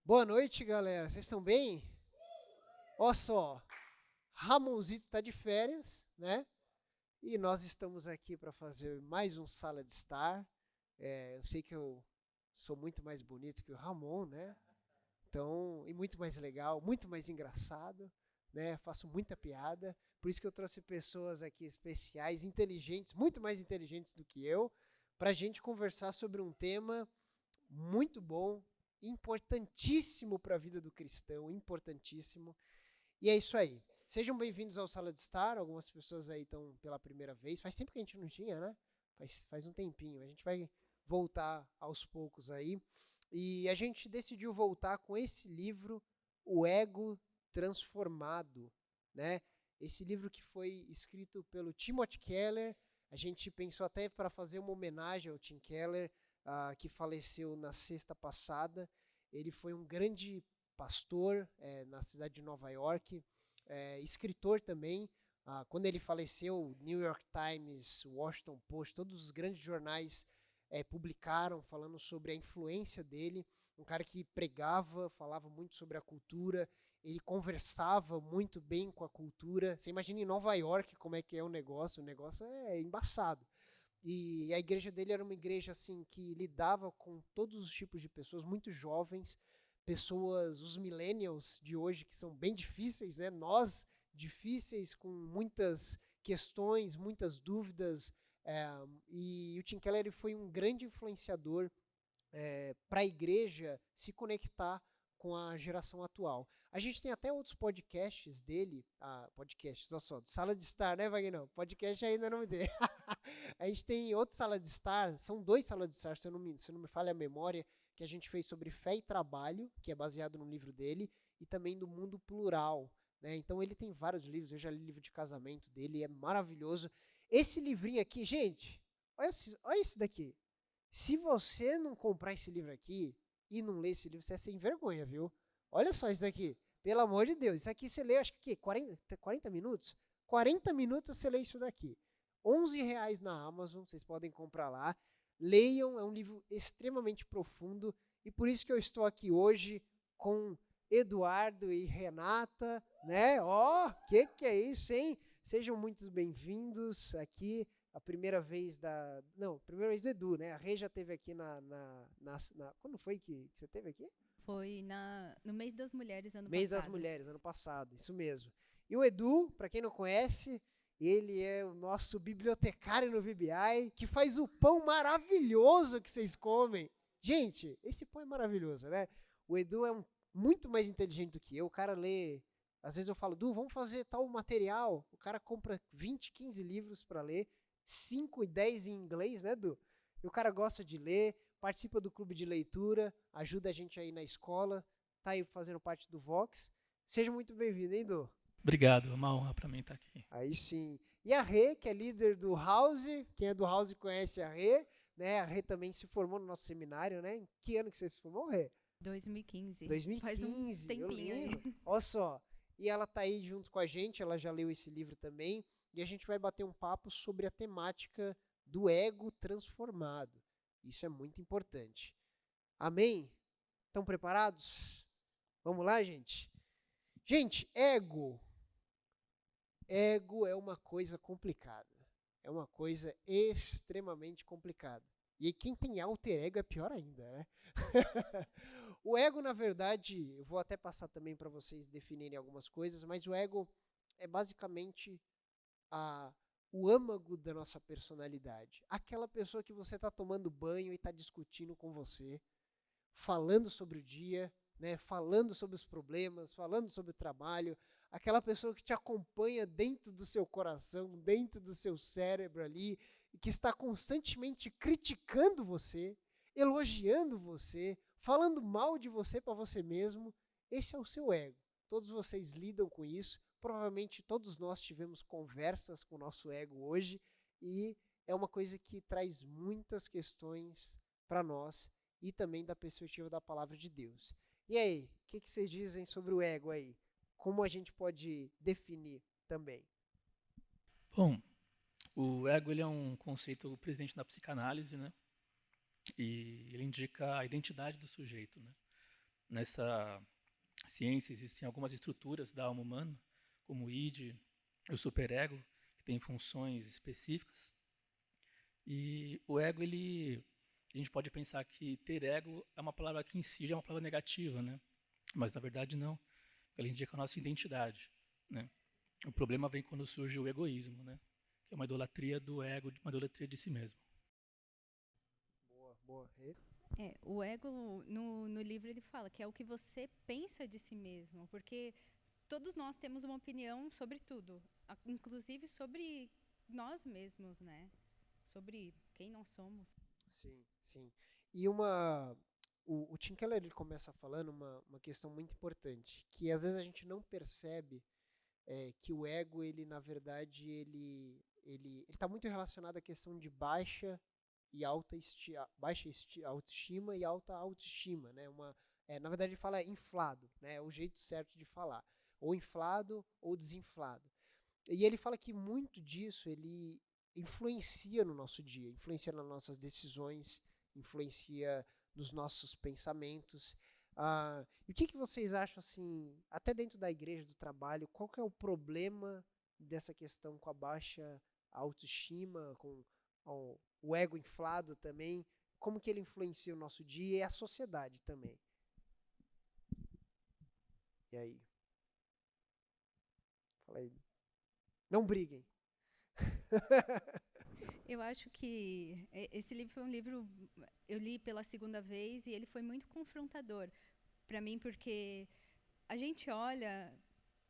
Boa noite, galera. Vocês estão bem? Olha só, Ramonzito está de férias, né? E nós estamos aqui para fazer mais um Sala de Estar. Eu sei que eu sou muito mais bonito que o Ramon, né? Então, e muito mais legal, muito mais engraçado, né? Faço muita piada. Por isso que eu trouxe pessoas aqui especiais, inteligentes, muito mais inteligentes do que eu, para a gente conversar sobre um tema muito bom, importantíssimo para a vida do cristão, importantíssimo. E é isso aí. Sejam bem-vindos ao Sala de Estar. Algumas pessoas aí estão pela primeira vez. Faz tempo que a gente não tinha, né? Faz um tempinho. A gente vai voltar aos poucos aí. E a gente decidiu voltar com esse livro, O Ego Transformado, né? Esse livro que foi escrito pelo Timothy Keller. A gente pensou até para fazer uma homenagem ao Tim Keller, que faleceu na sexta passada. Ele foi um grande pastor na cidade de Nova York, escritor também. Quando ele faleceu, New York Times, Washington Post, todos os grandes jornais publicaram falando sobre a influência dele. Um cara que pregava, falava muito sobre a cultura, ele conversava muito bem com a cultura. Você imagina em Nova York como é que é o negócio é embaçado. E a igreja dele era uma igreja assim que lidava com todos os tipos de pessoas, muito jovens, pessoas, os millennials de hoje que são bem difíceis, né? Nós difíceis com muitas questões, muitas dúvidas. E o Tim Keller foi um grande influenciador para a igreja se conectar com a geração atual. A gente tem até outros podcasts dele, podcasts, olha só, Sala de Estar, né, Wagner? Podcast ainda não me dê. A gente tem outro Sala de Estar, são 2 Salas de Estar, se não me falha a memória, que a gente fez sobre fé e trabalho, que é baseado no livro dele, e também do mundo plural, né? Então ele tem vários livros, eu já li o livro de casamento dele, é maravilhoso. Esse livrinho aqui, gente, olha esse daqui. Se você não comprar esse livro aqui e não ler esse livro, você é sem vergonha, viu? Olha só isso daqui. Pelo amor de Deus. Isso aqui você lê, acho que 40 minutos? 40 minutos você lê isso daqui. R$ 11 na Amazon, vocês podem comprar lá. Leiam, é um livro extremamente profundo. E por isso que eu estou aqui hoje com Eduardo e Renata, né? Que é isso, hein? Sejam muito bem-vindos aqui. A primeira vez primeira vez do Edu, né? A Rê já teve aqui quando foi que você teve aqui? Foi no mês das mulheres ano Mês das passado. Mulheres, ano passado, isso mesmo. E o Edu, para quem não conhece, ele é o nosso bibliotecário no VBI, que faz o pão maravilhoso que vocês comem. Gente, esse pão é maravilhoso, né? O Edu é muito mais inteligente do que eu. O cara lê. Às vezes eu falo, Du, vamos fazer tal material. O cara compra 20, 15 livros para ler, 5 e 10 em inglês, né, Edu? E o cara gosta de ler, participa do clube de leitura, ajuda a gente aí na escola, tá aí fazendo parte do Vox. Seja muito bem-vindo, hein, Du? Obrigado, é uma honra para mim estar aqui. Aí sim. E a Rê, que é líder do House, quem é do House conhece a Rê, né? A Rê também se formou no nosso seminário, né? Em que ano que você se formou, Rê? 2015. 2015, Faz um eu tempinho lembro. aí. Olha só. E ela tá aí junto com a gente, ela já leu esse livro também, e a gente vai bater um papo sobre a temática do ego transformado. Isso é muito importante. Amém? Estão preparados? Vamos lá, gente? Gente, ego. Ego é uma coisa complicada. É uma coisa extremamente complicada. E quem tem alter ego é pior ainda, né? O ego, na verdade, eu vou até passar também para vocês definirem algumas coisas, mas o ego é basicamente a, o âmago da nossa personalidade. Aquela pessoa que você está tomando banho e está discutindo com você, falando sobre o dia, né, falando sobre os problemas, falando sobre o trabalho, aquela pessoa que te acompanha dentro do seu coração, dentro do seu cérebro ali, e que está constantemente criticando você, elogiando você, falando mal de você para você mesmo, esse é o seu ego. Todos vocês lidam com isso, provavelmente todos nós tivemos conversas com o nosso ego hoje, e é uma coisa que traz muitas questões para nós, e também da perspectiva da palavra de Deus. E aí, o que vocês dizem sobre o ego aí? Como a gente pode definir também? Bom, o ego ele é um conceito presente na psicanálise, né? E ele indica a identidade do sujeito, né? nessa ciência existem algumas estruturas da alma humana, como o id e o superego, que têm funções específicas. E o ego, a gente pode pensar que ter ego é uma palavra que em si já é uma palavra negativa, né? Mas na verdade não. Ela indica a nossa identidade, né? O problema vem quando surge o egoísmo, né? Que é uma idolatria do ego, uma idolatria de si mesmo. Boa, boa. O ego, no livro, ele fala que é o que você pensa de si mesmo, porque todos nós temos uma opinião sobre tudo, inclusive sobre nós mesmos, né? Sobre quem nós somos. Sim, sim. E o Tim Keller ele começa falando uma questão muito importante, que às vezes a gente não percebe que o ego, ele na verdade, ele está muito relacionado à questão de baixa e autoestima e alta autoestima, né? Na verdade ele fala inflado, né? É o jeito certo de falar, ou inflado ou desinflado. E ele fala que muito disso ele influencia no nosso dia, influencia nas nossas decisões, influencia nos nossos pensamentos. E o que vocês acham, assim, até dentro da igreja, do trabalho, qual que é o problema dessa questão com a baixa autoestima, com o ego inflado também? Como que ele influencia o nosso dia e a sociedade também? E aí? Fala aí. Não briguem. Eu acho que esse livro foi um livro, eu li pela segunda vez e ele foi muito confrontador para mim, porque a gente olha,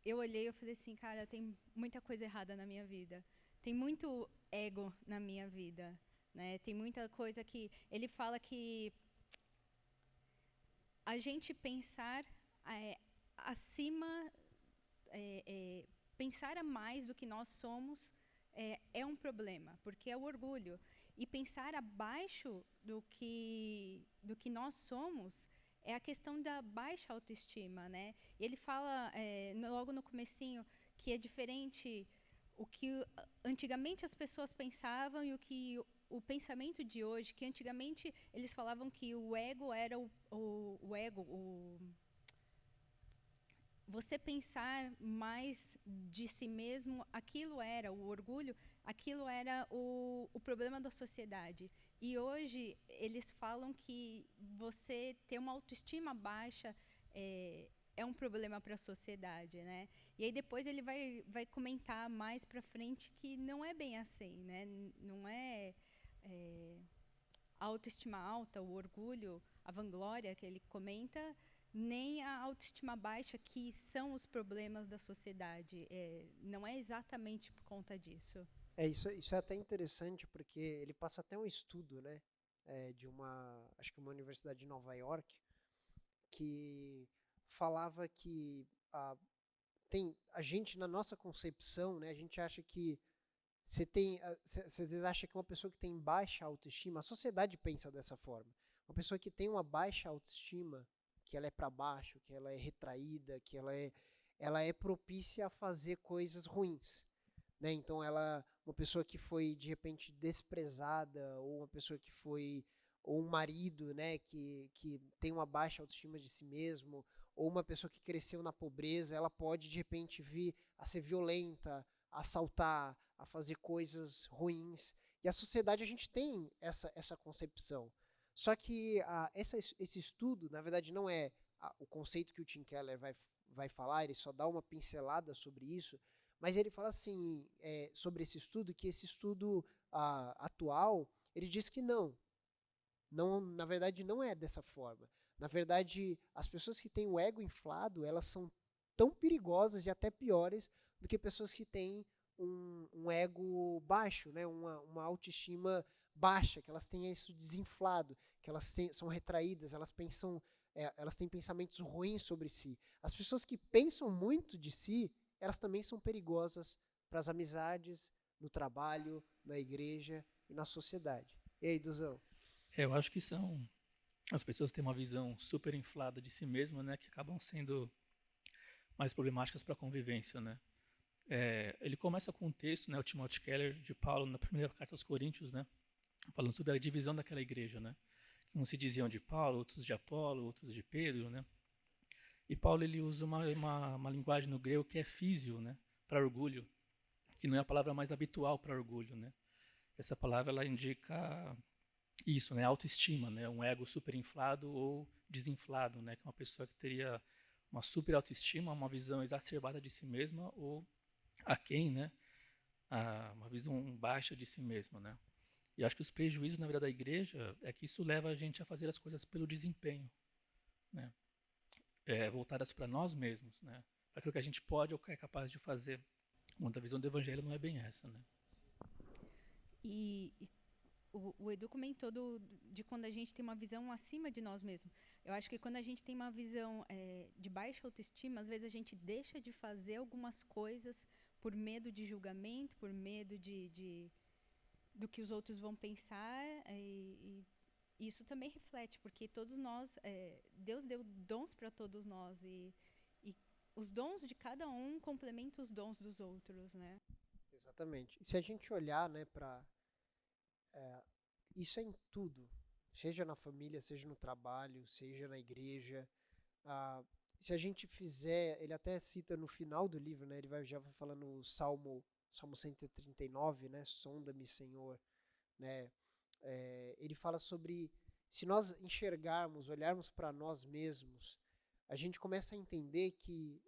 eu olhei e eu falei assim, cara, tem muita coisa errada na minha vida, tem muito ego na minha vida, né? Tem muita coisa que ele fala que a gente pensar acima, pensar a mais do que nós somos é um problema, porque é o orgulho. E pensar abaixo do que nós somos é a questão da baixa autoestima, né? E ele fala logo no comecinho que é diferente o que antigamente as pessoas pensavam e o que o pensamento de hoje, que antigamente eles falavam que o ego era você pensar mais de si mesmo, aquilo era o orgulho, aquilo era o problema da sociedade. E hoje eles falam que você ter uma autoestima baixa é um problema para a sociedade, né? E aí depois ele vai comentar mais para frente que não é bem assim, né? Não é a autoestima alta, o orgulho, a vanglória que ele comenta, nem a autoestima baixa, que são os problemas da sociedade. Não é exatamente por conta disso. Isso é até interessante, porque ele passa até um estudo, né, acho que uma universidade de Nova York, que falava que a gente, na nossa concepção, né, a gente acha que você às vezes acha que uma pessoa que tem baixa autoestima, a sociedade pensa dessa forma. Uma pessoa que tem uma baixa autoestima, que ela é para baixo, que ela é retraída, que ela é propícia a fazer coisas ruins, né? Então uma pessoa que foi de repente desprezada, ou uma pessoa que foi, ou um marido, né, que tem uma baixa autoestima de si mesmo, ou uma pessoa que cresceu na pobreza, ela pode de repente vir a ser violenta, a assaltar, a fazer coisas ruins. E a sociedade, a gente tem essa concepção. Só que esse estudo, na verdade, não é o conceito que o Tim Keller vai falar, ele só dá uma pincelada sobre isso, mas ele fala assim, sobre esse estudo, que esse estudo atual, ele diz que não, na verdade, não é dessa forma. Na verdade, as pessoas que têm o ego inflado, elas são tão perigosas e até piores do que pessoas que têm um ego baixo, né? uma autoestima baixa, que elas têm isso desinflado, que elas são retraídas, elas têm pensamentos ruins sobre si. As pessoas que pensam muito de si, elas também são perigosas para as amizades, no trabalho, na igreja e na sociedade. E aí, Duzão? Eu acho que as pessoas têm uma visão super inflada de si mesma, né, que acabam sendo mais problemáticas para a convivência, né? Ele começa com um texto, né, o Timothy Keller, de Paulo, na primeira carta aos Coríntios, né, falando sobre a divisão daquela igreja, né? Uns se diziam de Paulo, outros de Apolo, outros de Pedro, né? E Paulo ele usa uma linguagem no grego que é físio, né, para orgulho, que não é a palavra mais habitual para orgulho, né? Essa palavra ela indica isso, né, autoestima, né, um ego superinflado ou desinflado, né, que é uma pessoa que teria uma super autoestima, uma visão exacerbada de si mesma ou aquém, né, uma visão baixa de si mesma, né? E acho que os prejuízos na vida da igreja é que isso leva a gente a fazer as coisas pelo desempenho, né? Voltadas para nós mesmos, né? Para aquilo que a gente pode ou é capaz de fazer. Quando a visão do evangelho não é bem essa, né? E o Edu comentou de quando a gente tem uma visão acima de nós mesmos. Eu acho que quando a gente tem uma visão de baixa autoestima, às vezes a gente deixa de fazer algumas coisas por medo de julgamento, por medo do que os outros vão pensar. E isso também reflete, porque todos nós, Deus deu dons para todos nós. E os dons de cada um complementam os dons dos outros, né? Exatamente. E se a gente olhar, né, para isso é em tudo, seja na família, seja no trabalho, seja na igreja. Se a gente fizer, ele até cita no final do livro, né, já vai falando o Salmo 139, né, sonda-me, Senhor, né, ele fala sobre, se nós enxergarmos, olharmos para nós mesmos, a gente começa a entender que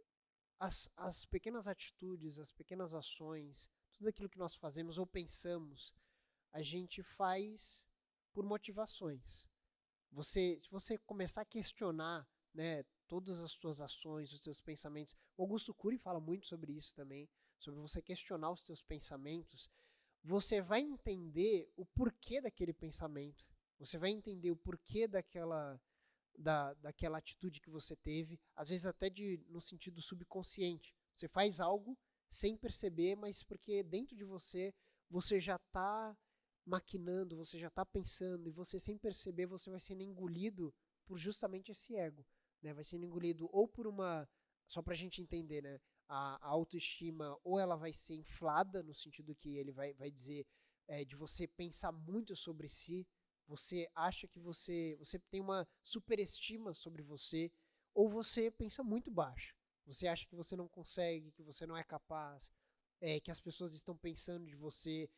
as pequenas atitudes, as pequenas ações, tudo aquilo que nós fazemos ou pensamos, a gente faz por motivações. Se você começar a questionar, né, todas as suas ações, os seus pensamentos, o Augusto Cury fala muito sobre isso também, sobre você questionar os seus pensamentos, você vai entender o porquê daquele pensamento, você vai entender o porquê daquela atitude que você teve, às vezes até no sentido subconsciente. Você faz algo sem perceber, mas porque dentro de você já está maquinando, você já está pensando, e você sem perceber, você vai sendo engolido por justamente esse ego, né? Vai sendo engolido ou por só pra gente entender, né? A autoestima, ou ela vai ser inflada, no sentido que ele vai dizer de você pensar muito sobre si, você acha que você tem uma superestima sobre você, ou você pensa muito baixo. Você acha que você não consegue, que você não é capaz, que as pessoas estão pensando de você,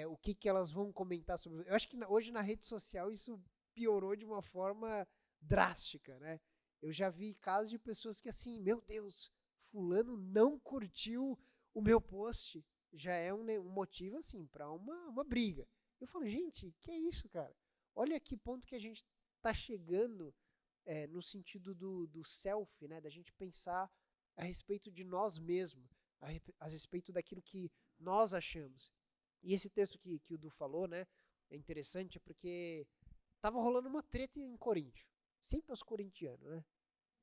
o que elas vão comentar sobre você. Eu acho que hoje na rede social isso piorou de uma forma drástica, né? Eu já vi casos de pessoas que assim, meu Deus, fulano não curtiu o meu post, já é um motivo assim para uma briga. Eu falo, gente, que é isso, cara? Olha que ponto que a gente está chegando no sentido do self, né? Da gente pensar a respeito de nós mesmos, a respeito daquilo que nós achamos. E esse texto que o Du falou, né, é interessante porque tava rolando uma treta em Coríntio. Sempre os corintianos, né?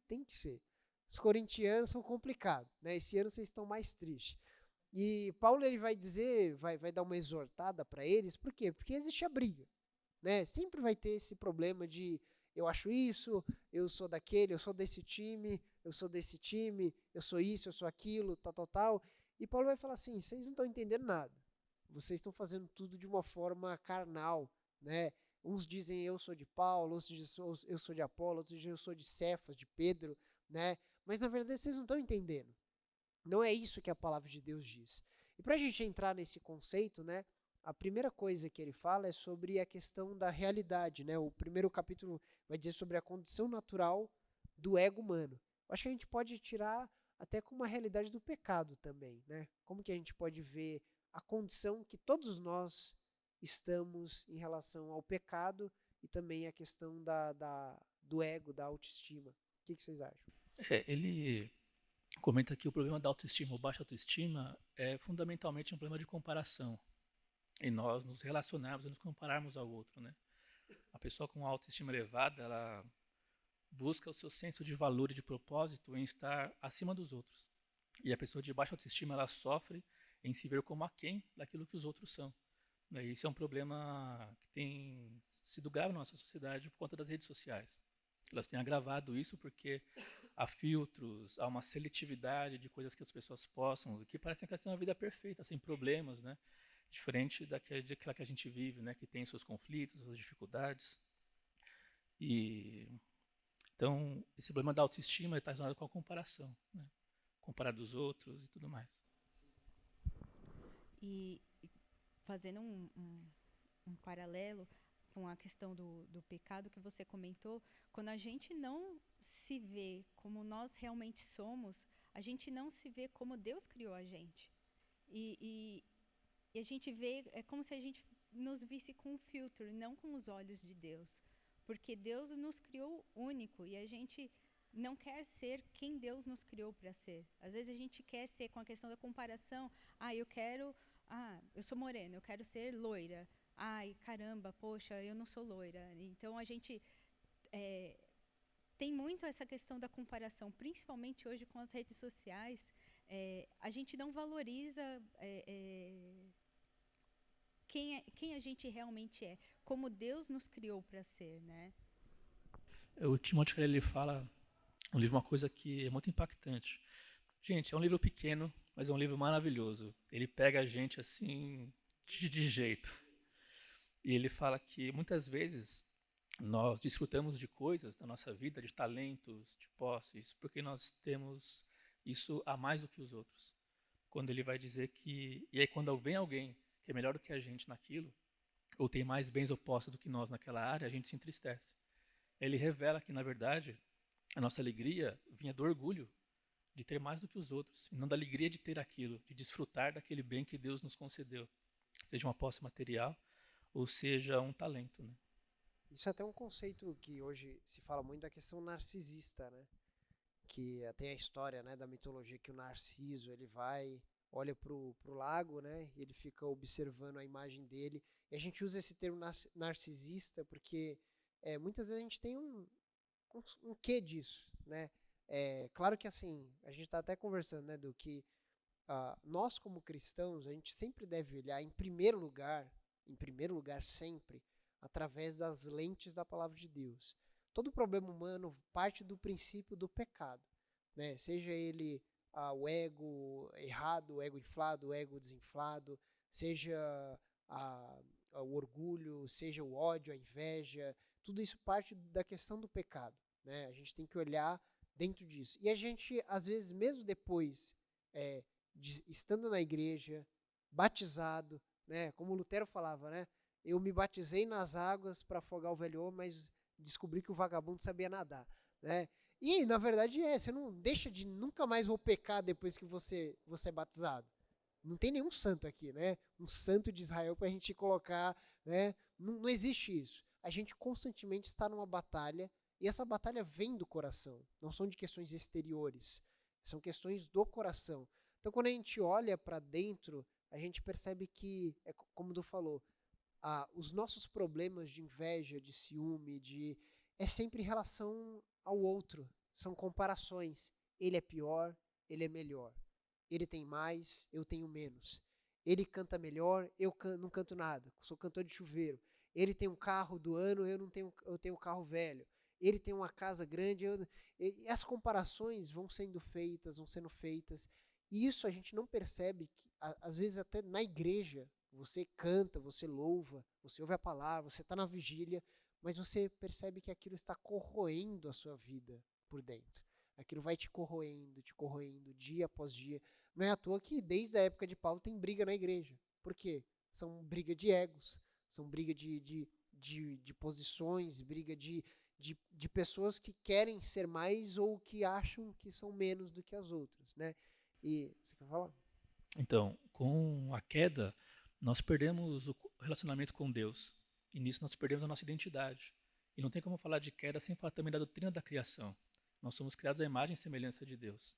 Tem que ser. Os corintianos são complicados, né? Esse ano vocês estão mais tristes. E Paulo ele vai dizer, vai dar uma exortada para eles, por quê? Porque existe a briga, né? Sempre vai ter esse problema de eu acho isso, eu sou daquele, eu sou desse time, eu sou desse time, eu sou isso, eu sou aquilo, tal. E Paulo vai falar assim, vocês não estão entendendo nada. Vocês estão fazendo tudo de uma forma carnal, né? Uns dizem eu sou de Paulo, outros dizem eu sou de Apolo, outros dizem eu sou de Cefas, de Pedro, né? Mas na verdade vocês não estão entendendo. Não é isso que a palavra de Deus diz. E para a gente entrar nesse conceito, né? A primeira coisa que ele fala é sobre a questão da realidade, né? O primeiro capítulo vai dizer sobre a condição natural do ego humano. Eu acho que a gente pode tirar até com uma realidade do pecado também, né? Como que a gente pode ver a condição que todos nós estamos em relação ao pecado e também a questão do ego, da autoestima. O que vocês acham? Ele comenta que o problema da autoestima ou baixa autoestima é fundamentalmente um problema de comparação. E nós nos relacionarmos e nos compararmos ao outro, né? A pessoa com autoestima elevada, ela busca o seu senso de valor e de propósito em estar acima dos outros. E a pessoa de baixa autoestima, ela sofre em se ver como aquém daquilo que os outros são. E isso é um problema que tem sido grave na nossa sociedade por conta das redes sociais. Elas têm agravado isso porque há filtros, há uma seletividade de coisas que as pessoas postam, que parecem que elas têm uma vida perfeita, sem problemas, né? Diferente daquela que a gente vive, né? Que tem seus conflitos, suas dificuldades. E Então, esse problema da autoestima está relacionado com a comparação, né? Comparar dos outros e tudo mais. E fazendo um paralelo com a questão do pecado que você comentou, quando a gente não se vê como nós realmente somos, a gente não se vê como Deus criou a gente. E a gente vê, é como se a gente nos visse com um filtro, não com os olhos de Deus. Porque Deus nos criou único e a gente não quer ser quem Deus nos criou para ser. Às vezes a gente quer ser, com a questão da comparação, eu sou morena, eu quero ser loira. Ai, caramba, poxa, eu não sou loira. Então a gente tem muito essa questão da comparação, principalmente hoje com as redes sociais. A gente não valoriza quem a gente realmente é, como Deus nos criou para ser, né? O Timóteo Keller, ele fala no livro uma coisa que é muito impactante. Gente, é um livro pequeno, mas é um livro maravilhoso. Ele pega a gente assim de jeito. E ele fala que muitas vezes nós desfrutamos de coisas da nossa vida, de talentos, de posses, porque nós temos isso a mais do que os outros. Quando ele vai dizer que... E aí quando vem alguém que é melhor do que a gente naquilo, ou tem mais bens ou posses do que nós naquela área, a gente se entristece. Ele revela que, na verdade, a nossa alegria vinha do orgulho de ter mais do que os outros, e não da alegria de ter aquilo, de desfrutar daquele bem que Deus nos concedeu, seja uma posse material ou seja um talento, né? Isso é até um conceito que hoje se fala muito da questão narcisista, né? Que tem a história, né, da mitologia que o Narciso, ele vai, olha pro lago, né, e ele fica observando a imagem dele. E a gente usa esse termo narcisista porque muitas vezes a gente tem um quê disso, né? Claro que assim, a gente está até conversando, né, do que nós como cristãos, a gente sempre deve olhar em primeiro lugar sempre, através das lentes da palavra de Deus. Todo problema humano parte do princípio do pecado, né? Seja ele o ego errado, o ego inflado, o ego desinflado, seja o orgulho, seja o ódio, a inveja, tudo isso parte da questão do pecado, né? A gente tem que olhar dentro disso. E a gente, às vezes, mesmo depois, estando na igreja, batizado, né? Como Lutero falava, né? Eu me batizei nas águas para afogar o velho homem, mas descobri que o vagabundo sabia nadar, né? E, na verdade, você não deixa de nunca mais vou pecar depois que você é batizado. Não tem nenhum santo aqui, né? Um santo de Israel pra gente colocar, né? Não existe isso. A gente constantemente está numa batalha e essa batalha vem do coração. Não são de questões exteriores, são questões do coração. Então, quando a gente olha para dentro, a gente percebe que, como o Du falou, os nossos problemas de inveja, de ciúme, é sempre em relação ao outro. São comparações. Ele é pior, ele é melhor. Ele tem mais, eu tenho menos. Ele canta melhor, eu não canto nada. Sou cantor de chuveiro. Ele tem um carro do ano, eu tenho um carro velho. Ele tem uma casa grande. E as comparações vão sendo feitas. E isso a gente não percebe que, às vezes, até na igreja, você canta, você louva, você ouve a palavra, você está na vigília, mas você percebe que aquilo está corroendo a sua vida por dentro. Aquilo vai te corroendo, dia após dia. Não é à toa que desde a época de Paulo tem briga na igreja. Por quê? São briga de egos, são briga de posições, briga de pessoas que querem ser mais ou que acham que são menos do que as outras, né? E você quer falar? Então, com a queda, nós perdemos o relacionamento com Deus. E nisso nós perdemos a nossa identidade. E não tem como falar de queda sem falar também da doutrina da criação. Nós somos criados à imagem e semelhança de Deus.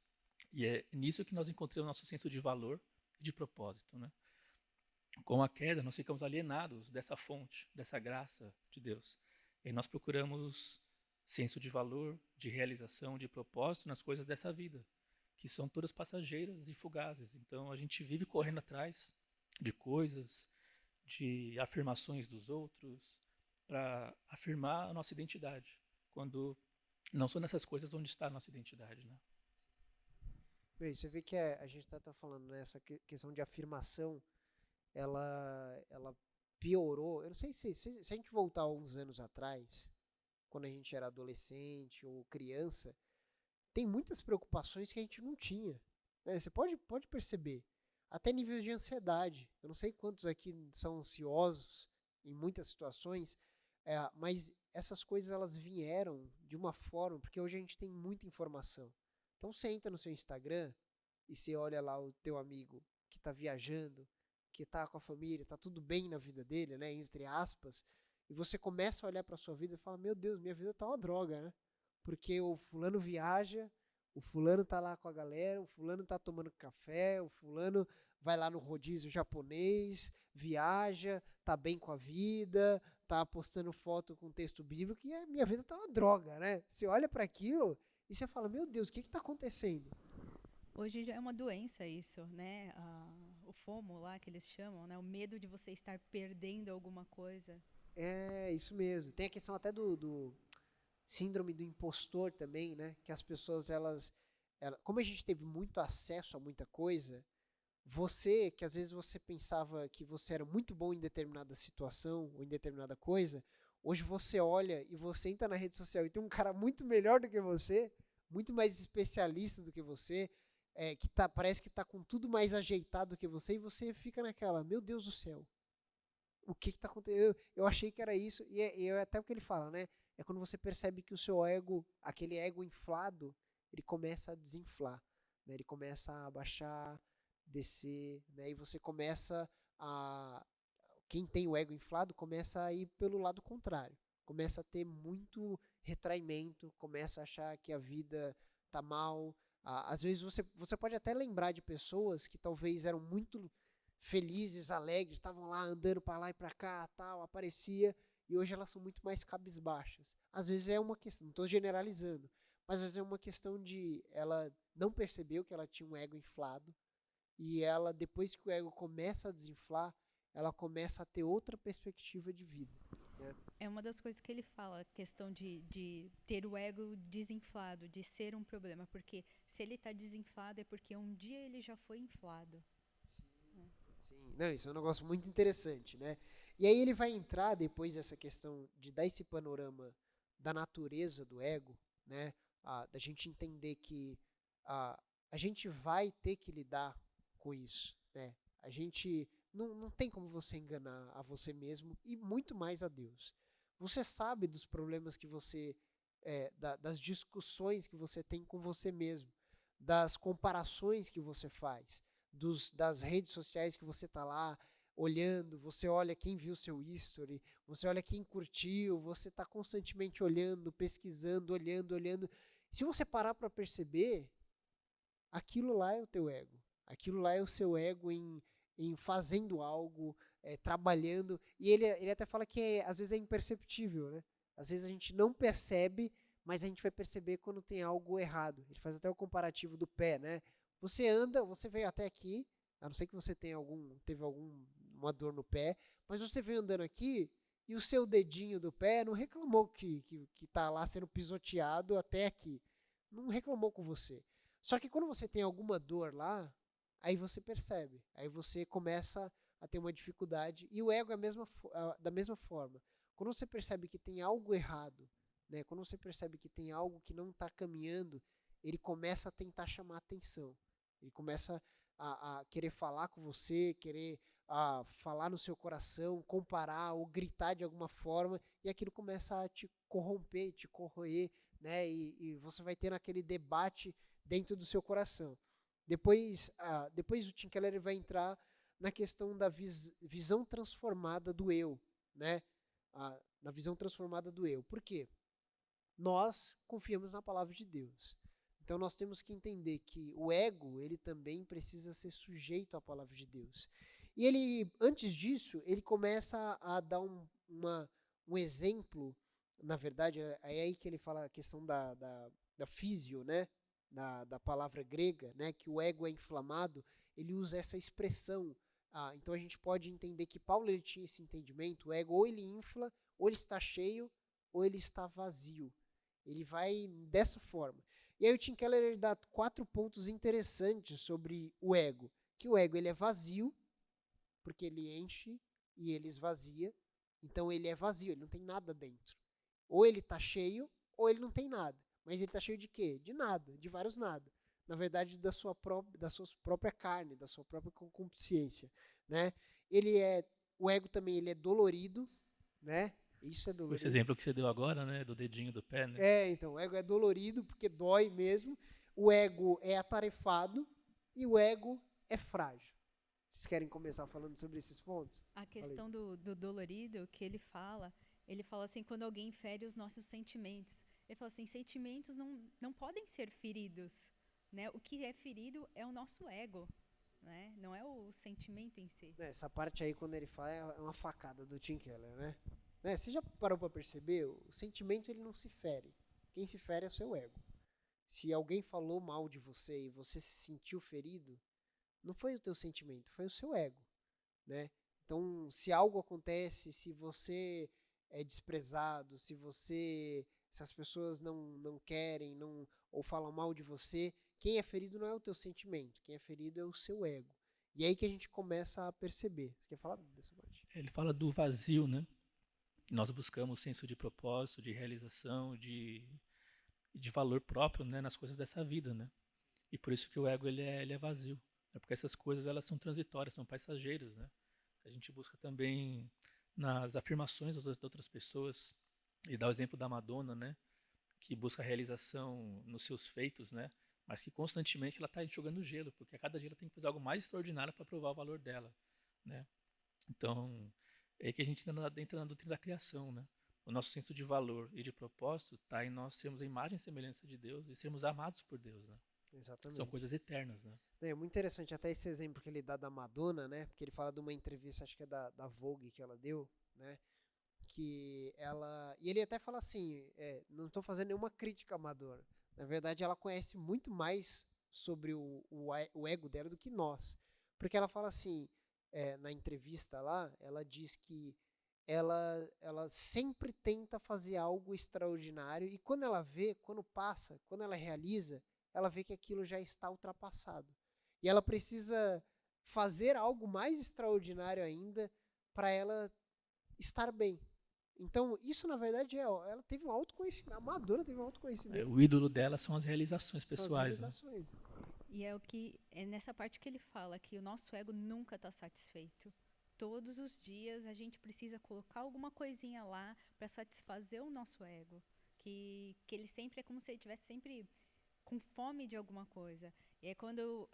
E é nisso que nós encontramos nosso senso de valor e de propósito, né? Com a queda, nós ficamos alienados dessa fonte, dessa graça de Deus. E nós procuramos senso de valor, de realização, de propósito nas coisas dessa vida, que são todas passageiras e fugazes. Então a gente vive correndo atrás de coisas, de afirmações dos outros, para afirmar a nossa identidade, quando não são nessas coisas onde está a nossa identidade, né? Bem, você vê que a gente está falando, né, essa questão de afirmação, ela piorou. Eu não sei se a gente voltar alguns anos atrás, quando a gente era adolescente ou criança, tem muitas preocupações que a gente não tinha, né? Você pode perceber, até níveis de ansiedade. Eu não sei quantos aqui são ansiosos em muitas situações, mas essas coisas elas vieram de uma forma, porque hoje a gente tem muita informação. Então você entra no seu Instagram e você olha lá o teu amigo que está viajando, que está com a família, está tudo bem na vida dele, né, entre aspas, e você começa a olhar para a sua vida e fala, meu Deus, minha vida tá uma droga, né? Porque o fulano viaja, o fulano tá lá com a galera, o fulano tá tomando café, o fulano vai lá no rodízio japonês, viaja, tá bem com a vida, tá postando foto com texto bíblico e a minha vida tá uma droga, né? Você olha para aquilo e você fala, meu Deus, o que tá acontecendo? Hoje já é uma doença isso, né? O FOMO lá que eles chamam, né? O medo de você estar perdendo alguma coisa. É, isso mesmo. Tem a questão até do síndrome do impostor também, né? Que as pessoas, como a gente teve muito acesso a muita coisa, que às vezes você pensava que você era muito bom em determinada situação ou em determinada coisa, hoje você olha e você entra na rede social e tem um cara muito melhor do que você, muito mais especialista do que você, parece que tá com tudo mais ajeitado do que você, e você fica naquela, meu Deus do céu, o que tá acontecendo? Eu achei que era isso, e é até o que ele fala, né? É quando você percebe que o seu ego, aquele ego inflado, ele começa a desinflar, né? Ele começa a abaixar, descer, né? E você começa a... Quem tem o ego inflado começa a ir pelo lado contrário. Começa a ter muito retraimento, começa a achar que a vida tá mal. Às vezes você pode até lembrar de pessoas que talvez eram muito felizes, alegres, estavam lá andando para lá e para cá, tal, aparecia, e hoje elas são muito mais cabisbaixas. Às vezes é uma questão, não estou generalizando, mas às vezes é uma questão de ela não percebeu que ela tinha um ego inflado, e ela, depois que o ego começa a desinflar, ela começa a ter outra perspectiva de vida, né? É uma das coisas que ele fala, a questão de ter o ego desinflado, de ser um problema. Porque se ele está desinflado é porque um dia ele já foi inflado. Sim, não, isso é um negócio muito interessante, né? E aí ele vai entrar depois dessa questão de dar esse panorama da natureza do ego, né? Da gente entender que a gente vai ter que lidar com isso, né? A gente não tem como você enganar a você mesmo e muito mais a Deus. Você sabe dos problemas que você, das discussões que você tem com você mesmo, das comparações que você faz, das redes sociais que você está lá olhando, você olha quem viu seu history, você olha quem curtiu, você está constantemente olhando, pesquisando, olhando. Se você parar para perceber, aquilo lá é o teu ego. Aquilo lá é o seu ego em fazendo algo, trabalhando. E ele até fala que às vezes é imperceptível, né? Às vezes a gente não percebe, mas a gente vai perceber quando tem algo errado. Ele faz até o comparativo do pé, né? Você anda, você veio até aqui, a não ser que você teve alguma dor no pé, mas você veio andando aqui e o seu dedinho do pé não reclamou que tá lá sendo pisoteado até aqui. Não reclamou com você. Só que quando você tem alguma dor lá, aí você percebe, aí você começa a ter uma dificuldade, e o ego é da mesma forma. Quando você percebe que tem algo errado, né, quando você percebe que tem algo que não está caminhando, ele começa a tentar chamar atenção. Ele começa a querer falar com você, querer falar no seu coração, comparar ou gritar de alguma forma, e aquilo começa a te corromper, te corroer, né, e você vai ter aquele debate dentro do seu coração. Depois o Tim Keller vai entrar na questão da visão transformada do eu, né? Na visão transformada do eu. Por quê? Nós confiamos na palavra de Deus. Então nós temos que entender que o ego, ele também precisa ser sujeito à palavra de Deus. E ele, antes disso, ele começa a dar um exemplo, na verdade, é aí que ele fala a questão da físio, né? Da palavra grega, né, que o ego é inflamado, ele usa essa expressão. Então a gente pode entender que Paulo ele tinha esse entendimento, o ego ou ele infla, ou ele está cheio, ou ele está vazio. Ele vai dessa forma. E aí o Tim Keller ele dá 4 pontos interessantes sobre o ego. Que o ego ele é vazio, porque ele enche e ele esvazia. Então ele é vazio, ele não tem nada dentro. Ou ele está cheio, ou ele não tem nada. Mas ele está cheio de quê? De nada, de vários nada. Na verdade, da sua própria carne, da sua própria concupiscência, né? O ego também ele é dolorido, né? Isso é dolorido. Esse exemplo que você deu agora, né, do dedinho do pé, né? Então, o ego é dolorido porque dói mesmo. O ego é atarefado e o ego é frágil. Vocês querem começar falando sobre esses pontos? A questão do dolorido que ele fala assim, quando alguém fere os nossos sentimentos. Ele fala assim, sentimentos não podem ser feridos, né? O que é ferido é o nosso ego, né? Não é o sentimento em si. Essa parte aí, quando ele fala, é uma facada do Tim Keller, né? Você já parou para perceber? O sentimento ele não se fere. Quem se fere é o seu ego. Se alguém falou mal de você e você se sentiu ferido, não foi o teu sentimento, foi o seu ego, né? Então, se algo acontece, se você é desprezado, se as pessoas não querem, ou falam mal de você, quem é ferido não é o teu sentimento, quem é ferido é o seu ego. E é aí que a gente começa a perceber. Você quer falar dessa parte? Ele fala do vazio, né? Nós buscamos senso de propósito, de realização, de valor próprio, né, nas coisas dessa vida, né? E por isso que o ego ele é vazio. É porque essas coisas elas são transitórias, são passageiras, né? A gente busca também nas afirmações das outras pessoas, e dá o exemplo da Madonna, né? Que busca realização nos seus feitos, né? Mas que constantemente ela está enxugando gelo, porque a cada dia ela tem que fazer algo mais extraordinário para provar o valor dela, né? Então, é aí que a gente entra na doutrina da criação, né? O nosso senso de valor e de propósito está em nós sermos a imagem e semelhança de Deus e sermos amados por Deus, né? Exatamente. São coisas eternas, né? É muito interessante até esse exemplo que ele dá da Madonna, né? Porque ele fala de uma entrevista, acho que é da Vogue que ela deu, né? Que ela... E ele até fala assim, não estou fazendo nenhuma crítica à Madonna. Na verdade, ela conhece muito mais sobre o ego dela do que nós. Porque ela fala assim, na entrevista lá, ela diz que ela sempre tenta fazer algo extraordinário e quando ela vê, quando passa, quando ela realiza, ela vê que aquilo já está ultrapassado. E ela precisa fazer algo mais extraordinário ainda para ela estar bem. Então, isso na verdade ela teve um autoconhecimento, a Madonna teve um autoconhecimento. O ídolo dela são as realizações pessoais. São as realizações. Né? E é nessa parte que ele fala que o nosso ego nunca está satisfeito. Todos os dias a gente precisa colocar alguma coisinha lá para satisfazer o nosso ego. Que ele sempre é como se ele estivesse sempre com fome de alguma coisa. E é quando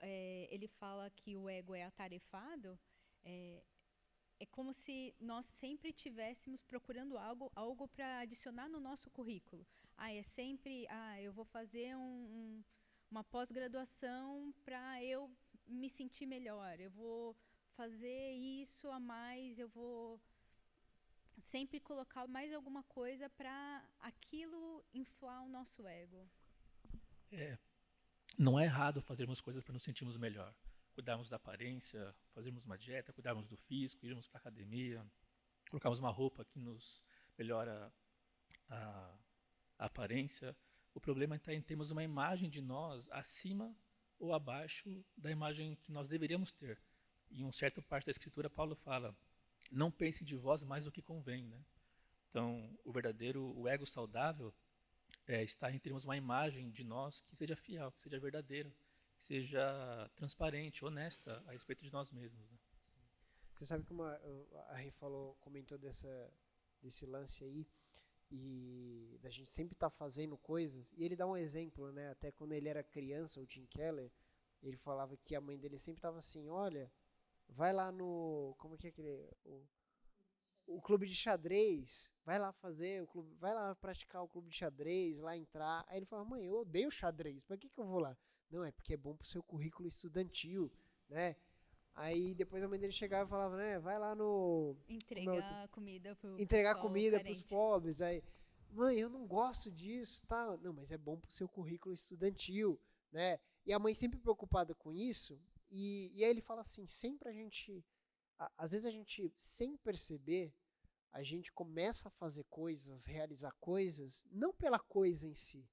ele fala que o ego é atarefado, é como se nós sempre estivéssemos procurando algo para adicionar no nosso currículo. É sempre, eu vou fazer uma pós-graduação para eu me sentir melhor. Eu vou fazer isso a mais, eu vou sempre colocar mais alguma coisa para aquilo inflar o nosso ego. Não é errado fazermos coisas para nos sentirmos melhor. Cuidarmos da aparência, fazermos uma dieta, cuidarmos do físico, irmos para a academia, colocarmos uma roupa que nos melhora a aparência. O problema está em termos uma imagem de nós acima ou abaixo da imagem que nós deveríamos ter. Em uma certa parte da Escritura, Paulo fala, não pensem de vós mais do que convém. Né? Então, o ego saudável está em termos uma imagem de nós que seja fiel, que seja verdadeira, que seja transparente, honesta a respeito de nós mesmos. Né? Você sabe que a Rê comentou desse lance aí, e da gente sempre estar fazendo coisas, e ele dá um exemplo, né? Até quando ele era criança, o Tim Keller, ele falava que a mãe dele sempre estava assim, olha, vai lá no, como que é aquele, o clube de xadrez, vai lá vai lá praticar o clube de xadrez, lá entrar. Aí ele falava, mãe, eu odeio xadrez, pra que eu vou lá? Não, é porque é bom pro seu currículo estudantil, né? Aí depois a mãe dele chegava e falava, né, vai lá no... Entregar comida pros pobres. Aí, mãe, eu não gosto disso, tá? Não, mas é bom pro seu currículo estudantil, né? E a mãe sempre preocupada com isso, e aí ele fala assim, sempre a gente... Às vezes a gente, sem perceber, a gente começa a fazer coisas, realizar coisas, não pela coisa em si.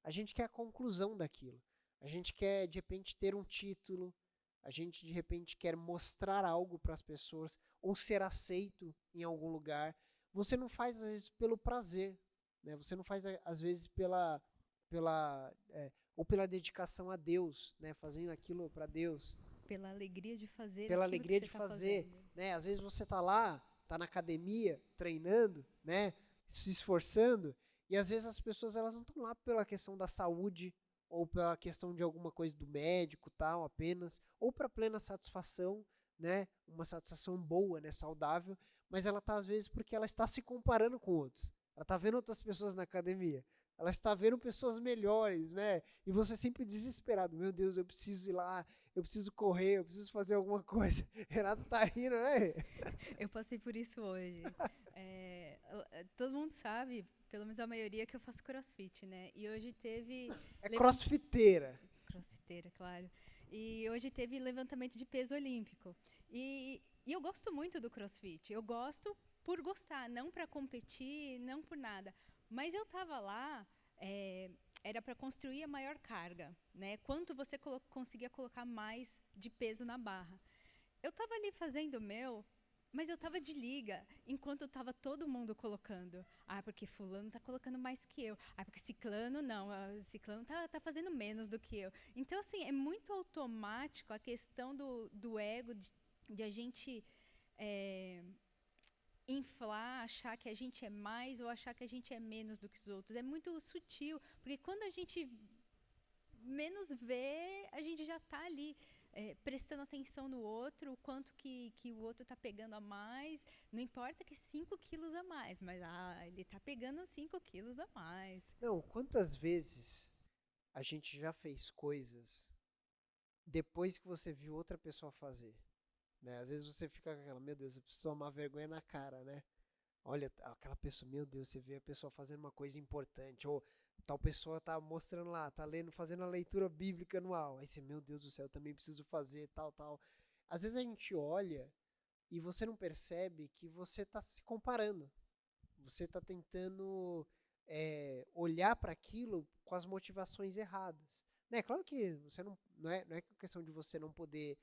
A gente quer a conclusão daquilo. A gente quer, de repente, ter um título. A gente, de repente, quer mostrar algo para as pessoas ou ser aceito em algum lugar. Você não faz, às vezes, pelo prazer. né? Você não faz, às vezes, ou pela dedicação a Deus, né? Fazendo aquilo para Deus. Pela alegria de fazer Pela aquilo alegria que de você está fazer, fazendo. né? Às vezes você tá lá, tá na academia, treinando, né? Se esforçando, e às vezes as pessoas elas não estão lá pela questão da saúde ou pela questão de alguma coisa do médico, tal, apenas, ou para plena satisfação, né? Uma satisfação boa, né, saudável, mas ela tá às vezes porque ela está se comparando com outros. Ela tá vendo outras pessoas na academia. Ela está vendo pessoas melhores, né? E você sempre desesperado, meu Deus, eu preciso ir lá, eu preciso correr, eu preciso fazer alguma coisa. Renato tá rindo, né? Eu passei por isso hoje. Todo mundo sabe, pelo menos a maioria, que eu faço crossfit, né? E hoje teve... É crossfiteira. Crossfiteira, claro. E hoje teve levantamento de peso olímpico. E eu gosto muito do crossfit. Eu gosto por gostar, não para competir, não por nada. Mas eu estava lá, era para construir a maior carga, né? Quanto você conseguia colocar mais de peso na barra. Eu estava ali fazendo o meu, mas eu estava de liga, enquanto estava todo mundo colocando. Ah, porque fulano está colocando mais que eu. Ah, porque ciclano não, ciclano tá fazendo menos do que eu. Então, assim, é muito automático a questão do ego, de a gente inflar, achar que a gente é mais ou achar que a gente é menos do que os outros. É muito sutil, porque quando a gente menos vê, a gente já está ali prestando atenção no outro, o quanto que o outro está pegando a mais. Não importa que 5 quilos a mais, mas ele está pegando 5 quilos a mais. Não, quantas vezes a gente já fez coisas depois que você viu outra pessoa fazer, né? Às vezes você fica com aquela, meu Deus, eu preciso tomar vergonha na cara, né? Olha, aquela pessoa, meu Deus, você vê a pessoa fazendo uma coisa importante, ou tal pessoa tá mostrando lá, tá lendo, fazendo a leitura bíblica anual. Aí você, meu Deus do céu, eu também preciso fazer, tal, tal. Às vezes a gente olha e você não percebe que você tá se comparando. Você tá tentando olhar para aquilo com as motivações erradas. Né? Claro que você não é questão de você não poder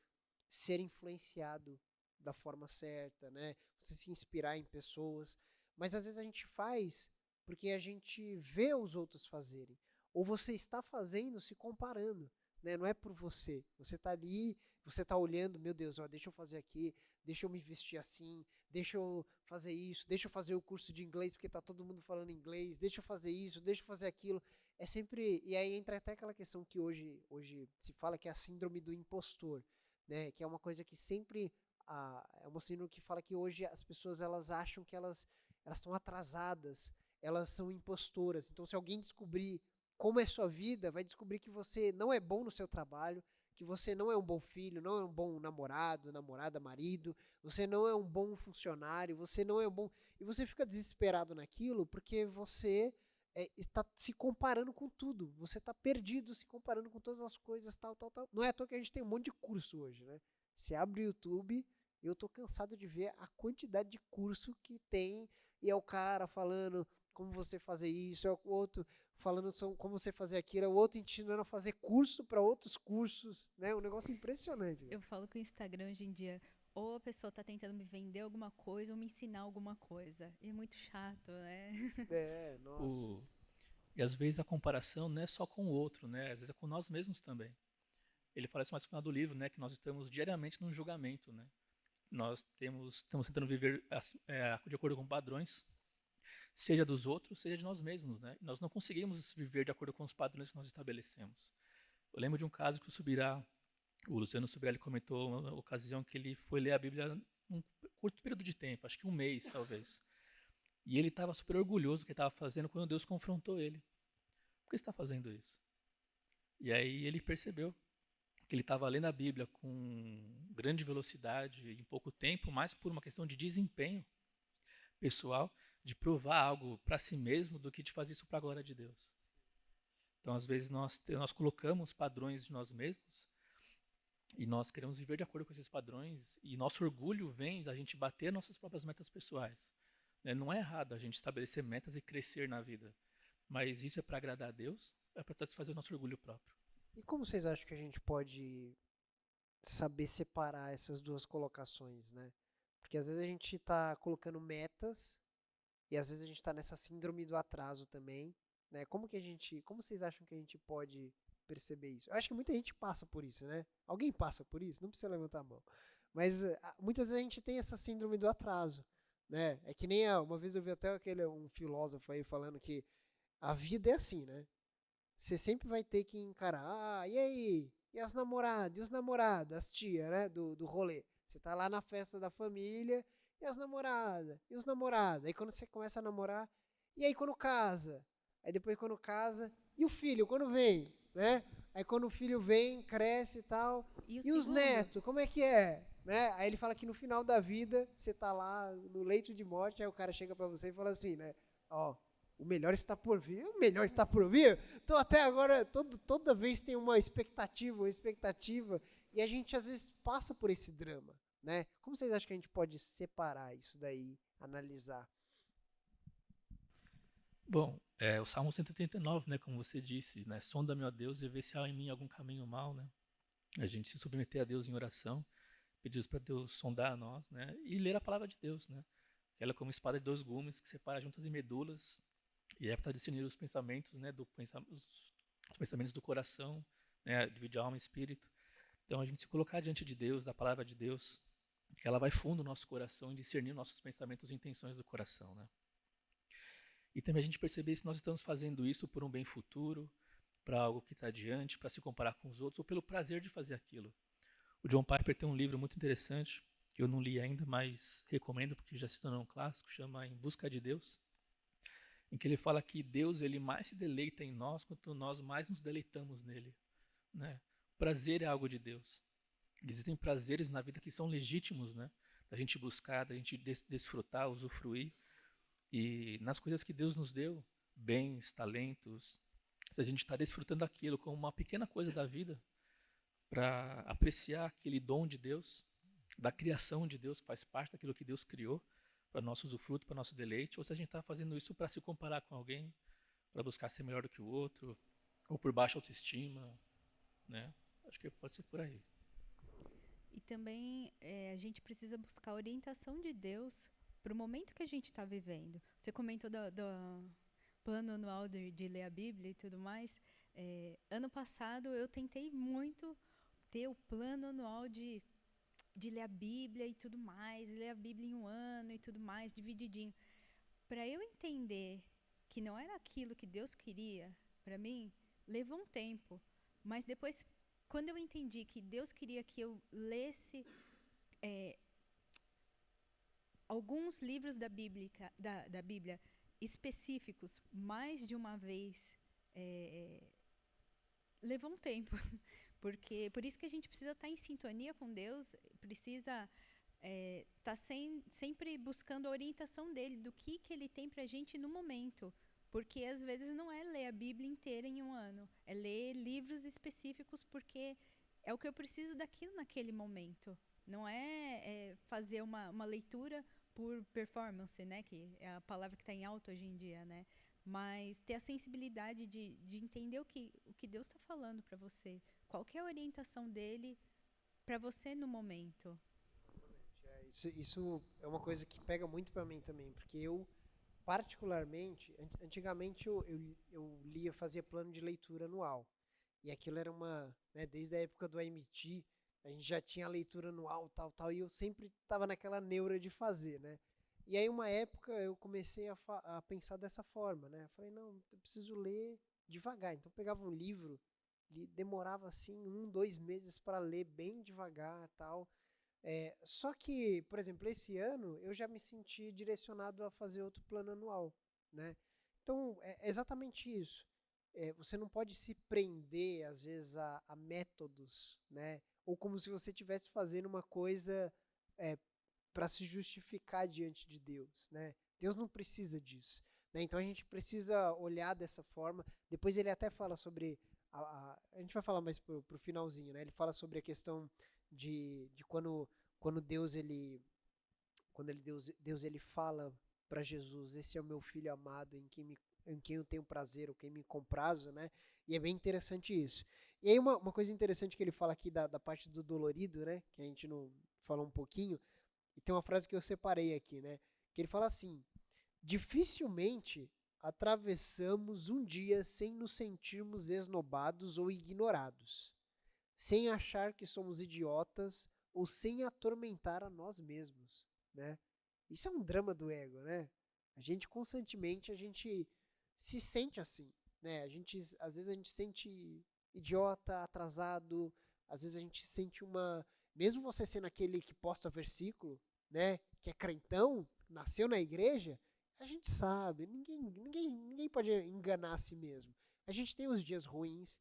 ser influenciado da forma certa, né? Você se inspirar em pessoas, mas às vezes a gente faz porque a gente vê os outros fazerem, ou você está fazendo se comparando, né? Não é por você. Você está ali, você está olhando, meu Deus, ó, deixa eu fazer aqui, deixa eu me vestir assim, deixa eu fazer isso, deixa eu fazer o curso de inglês porque está todo mundo falando inglês, deixa eu fazer isso, deixa eu fazer aquilo. É sempre, e aí entra até aquela questão que hoje se fala que é a síndrome do impostor, né? Que é uma coisa que sempre é uma síndrome que fala que hoje as pessoas elas acham que elas estão atrasadas, elas são impostoras. Então, se alguém descobrir como é sua vida, vai descobrir que você não é bom no seu trabalho, que você não é um bom filho, não é um bom namorado, namorada, marido, você não é um bom funcionário, você não é um bom... E você fica desesperado naquilo porque você está se comparando com tudo. Você está perdido se comparando com todas as coisas, tal, tal, tal. Não é à toa que a gente tem um monte de curso hoje, né? Você abre o YouTube, eu tô cansado de ver a quantidade de curso que tem, e é o cara falando como você fazer isso, é o outro falando como você fazer aquilo, é o outro ensinando a fazer curso para outros cursos, né? Um negócio impressionante. Eu falo que o Instagram hoje em dia, ou a pessoa está tentando me vender alguma coisa ou me ensinar alguma coisa. E é muito chato, né? Nossa. E às vezes a comparação não é só com o outro, né? Às vezes é com nós mesmos também. Ele fala isso mais no final do livro, né? Que nós estamos diariamente num julgamento, né? Nós estamos tentando viver de acordo com padrões, seja dos outros, seja de nós mesmos, né? Nós não conseguimos viver de acordo com os padrões que nós estabelecemos. Eu lembro de um caso que o Luciano Subirá, ele comentou uma ocasião que ele foi ler a Bíblia num curto período de tempo, acho que um mês, talvez. E ele estava super orgulhoso do que estava fazendo quando Deus confrontou ele. Por que você está fazendo isso? E aí ele percebeu que ele estava lendo a Bíblia com grande velocidade em pouco tempo, mais por uma questão de desempenho pessoal, de provar algo para si mesmo, do que de fazer isso para a glória de Deus. Então, às vezes, nós colocamos padrões de nós mesmos e nós queremos viver de acordo com esses padrões, e nosso orgulho vem da gente bater nossas próprias metas pessoais. Não é errado a gente estabelecer metas e crescer na vida, mas isso é para agradar a Deus, é para satisfazer o nosso orgulho próprio. E como vocês acham que a gente pode saber separar essas duas colocações, né? Porque às vezes a gente está colocando metas E às vezes a gente está nessa síndrome do atraso também, né? Como vocês acham que a gente pode perceber isso? Eu acho que muita gente passa por isso, né? Alguém passa por isso? Não precisa levantar a mão. Mas muitas vezes a gente tem essa síndrome do atraso, né? É que nem uma vez eu vi até um filósofo aí falando que a vida é assim, né? Você sempre vai ter que encarar, e aí? E as namoradas? E os namorados? As tias, né? Do rolê. Você tá lá na festa da família, e as namoradas? E os namorados? Aí quando você começa a namorar, e aí quando casa? Aí depois quando casa, e o filho, quando vem, né? Aí quando o filho vem, cresce e tal. E os netos, como é que é? Né? Aí ele fala que no final da vida, você tá lá no leito de morte, aí o cara chega pra você e fala assim, né? Ó, o melhor está por vir. O melhor está por vir? Então até agora, toda vez tem uma expectativa, e a gente às vezes passa por esse drama, né? Como vocês acham que a gente pode separar isso daí, analisar? Bom, o Salmo 139, né, como você disse, né, sonda-me, ó Deus, e vê se há em mim algum caminho mau, né? A gente se submeter a Deus em oração, pedir para Deus sondar a nós, né, e ler a palavra de Deus, né? Ela é como espada de dois gumes que separa juntas e medulas e é para discernir os pensamentos, né, os pensamentos do coração, né, divide alma e espírito. Então a gente se colocar diante de Deus, da palavra de Deus, que ela vai fundo no nosso coração e discernir nossos pensamentos e intenções do coração, né? E também a gente perceber se nós estamos fazendo isso por um bem futuro, para algo que está adiante, para se comparar com os outros, ou pelo prazer de fazer aquilo. O John Piper tem um livro muito interessante, que eu não li ainda, mas recomendo porque já se tornou um clássico, chama Em Busca de Deus, em que ele fala que Deus ele mais se deleita em nós quanto nós mais nos deleitamos nele, né? Prazer é algo de Deus. Existem prazeres na vida que são legítimos, né? Da gente buscar, da gente desfrutar, usufruir. E nas coisas que Deus nos deu, bens, talentos, se a gente está desfrutando aquilo como uma pequena coisa da vida, para apreciar aquele dom de Deus, da criação de Deus, que faz parte daquilo que Deus criou, para nosso usufruto, para nosso deleite, ou se a gente está fazendo isso para se comparar com alguém, para buscar ser melhor do que o outro, ou por baixa autoestima, né? Acho que pode ser por aí. E também a gente precisa buscar a orientação de Deus para o momento que a gente está vivendo. Você comentou do plano anual de ler a Bíblia e tudo mais. Ano passado eu tentei muito ter o plano anual de ler a Bíblia e tudo mais, ler a Bíblia em um ano e tudo mais, divididinho. Para eu entender que não era aquilo que Deus queria para mim, levou um tempo. Mas depois, quando eu entendi que Deus queria que eu lesse alguns livros da Bíblia específicos mais de uma vez, levou um tempo. Porque por isso que a gente precisa estar em sintonia com Deus, precisa estar sempre buscando a orientação dele, do que ele tem pra gente no momento. Porque às vezes não é ler a Bíblia inteira em um ano, é ler livros específicos porque é o que eu preciso daquilo naquele momento. Não é fazer uma leitura por performance, né? Que é a palavra que está em alta hoje em dia, né? Mas ter a sensibilidade de entender o que Deus está falando para você. Qual que é a orientação dele para você no momento? Isso é uma coisa que pega muito para mim também, porque eu, particularmente, antigamente eu fazia plano de leitura anual. E aquilo era né, desde a época do MT, a gente já tinha a leitura anual, tal, e eu sempre estava naquela neura de fazer, né? E aí uma época eu comecei a pensar dessa forma, né? Eu falei, não, eu preciso ler devagar. Então eu pegava um livro, demorava assim 2 meses para ler bem devagar, tal. Só que, por exemplo, esse ano eu já me senti direcionado a fazer outro plano anual, né? Então é exatamente isso. Você não pode se prender às vezes a métodos, né? Ou como se você estivesse fazendo uma coisa para se justificar diante de Deus, né? Deus não precisa disso, né? Então a gente precisa olhar dessa forma. Depois ele até fala sobre a gente vai falar mais pro finalzinho, né? Ele fala sobre a questão de quando Deus ele fala para Jesus, esse é o meu filho amado em quem eu tenho prazer, ou quem me comprazo, né? E é bem interessante isso. E aí uma coisa interessante que ele fala aqui da parte do dolorido, né? Que a gente não falou um pouquinho. E tem uma frase que eu separei aqui, né? Que ele fala assim: Dificilmente atravessamos um dia sem nos sentirmos esnobados ou ignorados, sem achar que somos idiotas ou sem atormentar a nós mesmos, né? Isso é um drama do ego, né? A gente constantemente se sente assim, né? Às vezes a gente se sente idiota, atrasado, às vezes a gente sente mesmo você sendo aquele que posta versículo, né, que é crentão, nasceu na igreja, a gente sabe, ninguém pode enganar a si mesmo. A gente tem os dias ruins,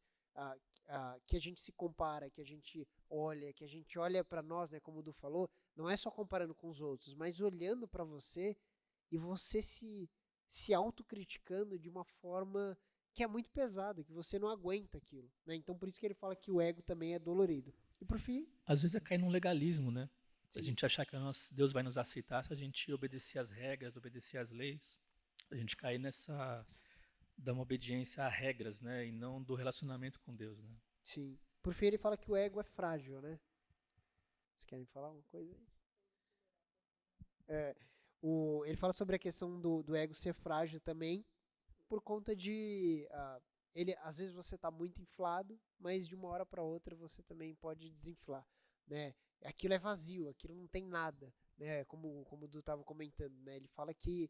que a gente se compara, que a gente olha para nós, né, como o Du falou, não é só comparando com os outros, mas olhando para você e você se autocriticando de uma forma que é muito pesada, que você não aguenta aquilo, né? Então por isso que ele fala que o ego também é dolorido. E por fim, Às vezes é cair num legalismo, né? A sim, gente achar que Deus vai nos aceitar se a gente obedecer às regras, obedecer às leis. A gente cair nessa dar uma obediência a regras, né? E não do relacionamento com Deus, né? sim. Por fim ele fala que o ego é frágil, né? Vocês querem falar uma coisa aí? É, ele fala sobre a questão do ego ser frágil também, por conta de às vezes você está muito inflado, mas de uma hora para outra você também pode desinflar, né? Aquilo é vazio, aquilo não tem nada, né? Como o Du estava comentando, né? Ele fala que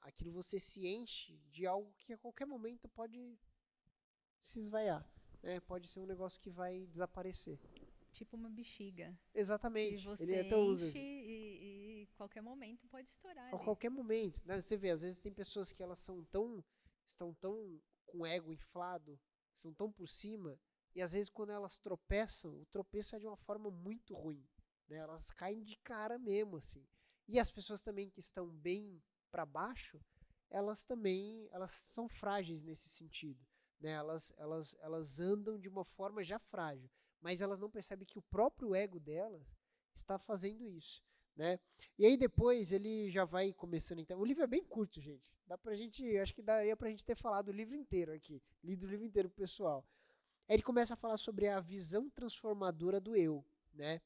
aquilo você se enche de algo que a qualquer momento pode se esvaiar, né? Pode ser um negócio que vai desaparecer. Tipo uma bexiga. Que Exatamente. Ele você até usa enche e qualquer momento pode estourar a ali. qualquer momento, né? Você vê, às vezes tem pessoas que elas estão tão com o ego inflado, estão tão por cima, e às vezes quando elas tropeçam, o tropeço é de uma forma muito ruim, né? Elas caem de cara mesmo, assim. E as pessoas também que estão bem para baixo, elas são frágeis nesse sentido, né? Elas andam de uma forma já frágil, mas elas não percebem que o próprio ego delas está fazendo isso, né? E aí depois ele já vai começando, então. O livro é bem curto, gente. Acho que daria pra gente ter falado o livro inteiro aqui, lido o livro inteiro pro pessoal. Aí ele começa a falar sobre a visão transformadora do eu, né?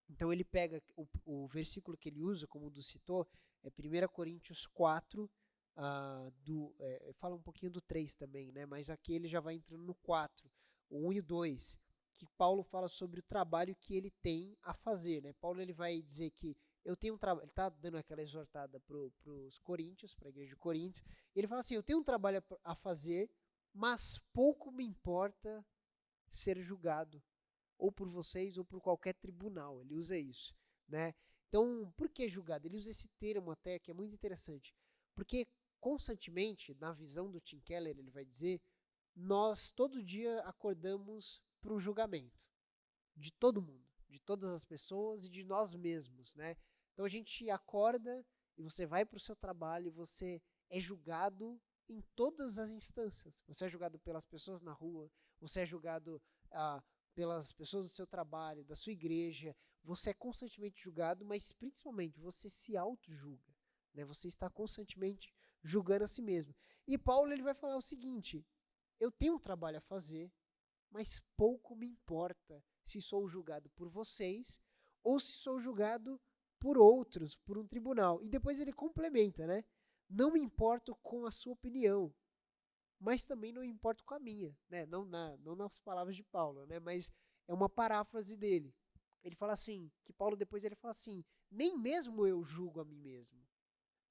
Então ele pega o versículo que ele usa, como o Du citou, é 1 Coríntios 4, fala um pouquinho do 3 também, né? Mas aqui ele já vai entrando no 4, o 1 e o 2, que Paulo fala sobre o trabalho que ele tem a fazer, né? Paulo ele vai dizer que eu tenho um trabalho, ele está dando aquela exortada para os coríntios, para a igreja de Corinto, e ele fala assim, eu tenho um trabalho a fazer, mas pouco me importa ser julgado, ou por vocês, ou por qualquer tribunal, ele usa isso, né? Então, por que julgado? Ele usa esse termo até, que é muito interessante, porque constantemente, na visão do Tim Keller, ele vai dizer, nós todo dia acordamos para o julgamento de todo mundo, de todas as pessoas e de nós mesmos, né? Então a gente acorda e você vai para o seu trabalho e você é julgado em todas as instâncias. Você é julgado pelas pessoas na rua, você é julgado pelas pessoas do seu trabalho, da sua igreja, você é constantemente julgado, mas principalmente você se auto-julga, né? Você está constantemente julgando a si mesmo. E Paulo ele vai falar o seguinte, eu tenho um trabalho a fazer, mas pouco me importa se sou julgado por vocês ou se sou julgado por outros, por um tribunal. E depois ele complementa, né? Não me importo com a sua opinião, mas também não me importo com a minha, né? Não nas palavras de Paulo, né? Mas é uma paráfrase dele. Ele fala assim, que Paulo depois ele fala assim, nem mesmo eu julgo a mim mesmo.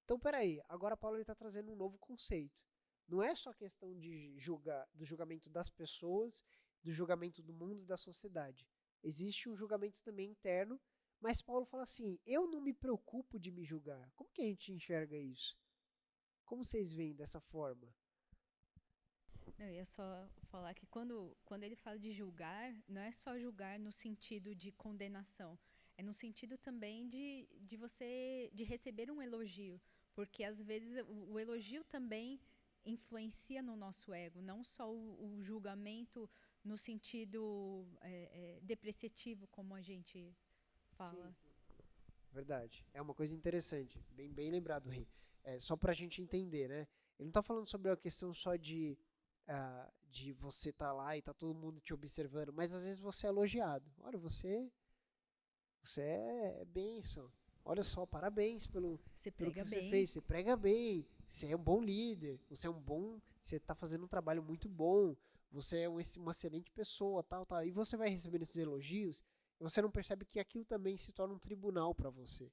Então, peraí, agora Paulo está trazendo um novo conceito. Não é só questão do julgamento das pessoas, do julgamento do mundo e da sociedade. Existe um julgamento também interno, mas Paulo fala assim, eu não me preocupo de me julgar. Como que a gente enxerga isso? Como vocês veem dessa forma? Não, eu ia só falar que quando ele fala de julgar, não é só julgar no sentido de condenação, é no sentido também de receber um elogio, porque às vezes o elogio também influencia no nosso ego, não só o julgamento no sentido depreciativo, como a gente fala. Sim, verdade. É uma coisa interessante. Bem lembrado, Rei. Só pra gente entender, né? Ele não tá falando sobre a questão só de você tá lá e tá todo mundo te observando, mas às vezes você é elogiado. Olha, você é bênção. olha só, parabéns pelo Você que prega você bem. fez, você prega bem, você é um bom líder, você está fazendo um trabalho muito bom, você é uma excelente pessoa, tal, tal. E você vai recebendo esses elogios, e você não percebe que aquilo também se torna um tribunal para você.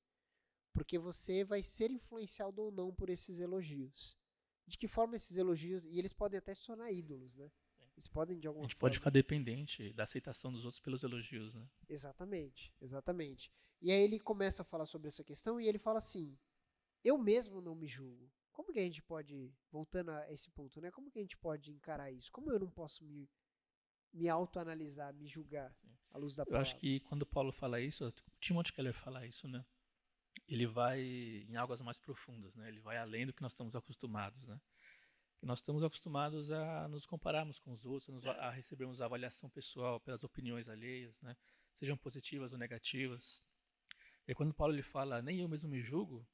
Porque você vai ser influenciado ou não por esses elogios. De que forma esses elogios, e eles podem até se tornar ídolos, né? Eles podem de A alguma gente pode forma. ficar dependente da aceitação dos outros pelos elogios, né? Exatamente, exatamente. E aí ele começa a falar sobre essa questão e ele fala assim: eu mesmo não me julgo. Como que a gente pode, voltando a esse ponto, né? Como que a gente pode encarar isso? Como eu não posso me autoanalisar, me julgar Sim. à luz da Eu acho palavra? que quando Paulo fala isso, o Timothy Keller fala isso, né? Ele vai em águas mais profundas, né? Ele vai além do que nós estamos acostumados, né? Que nós estamos acostumados a nos compararmos com os outros, a recebermos avaliação pessoal pelas opiniões alheias, né? Sejam positivas ou negativas. E quando Paulo ele fala, nem eu mesmo me julgo,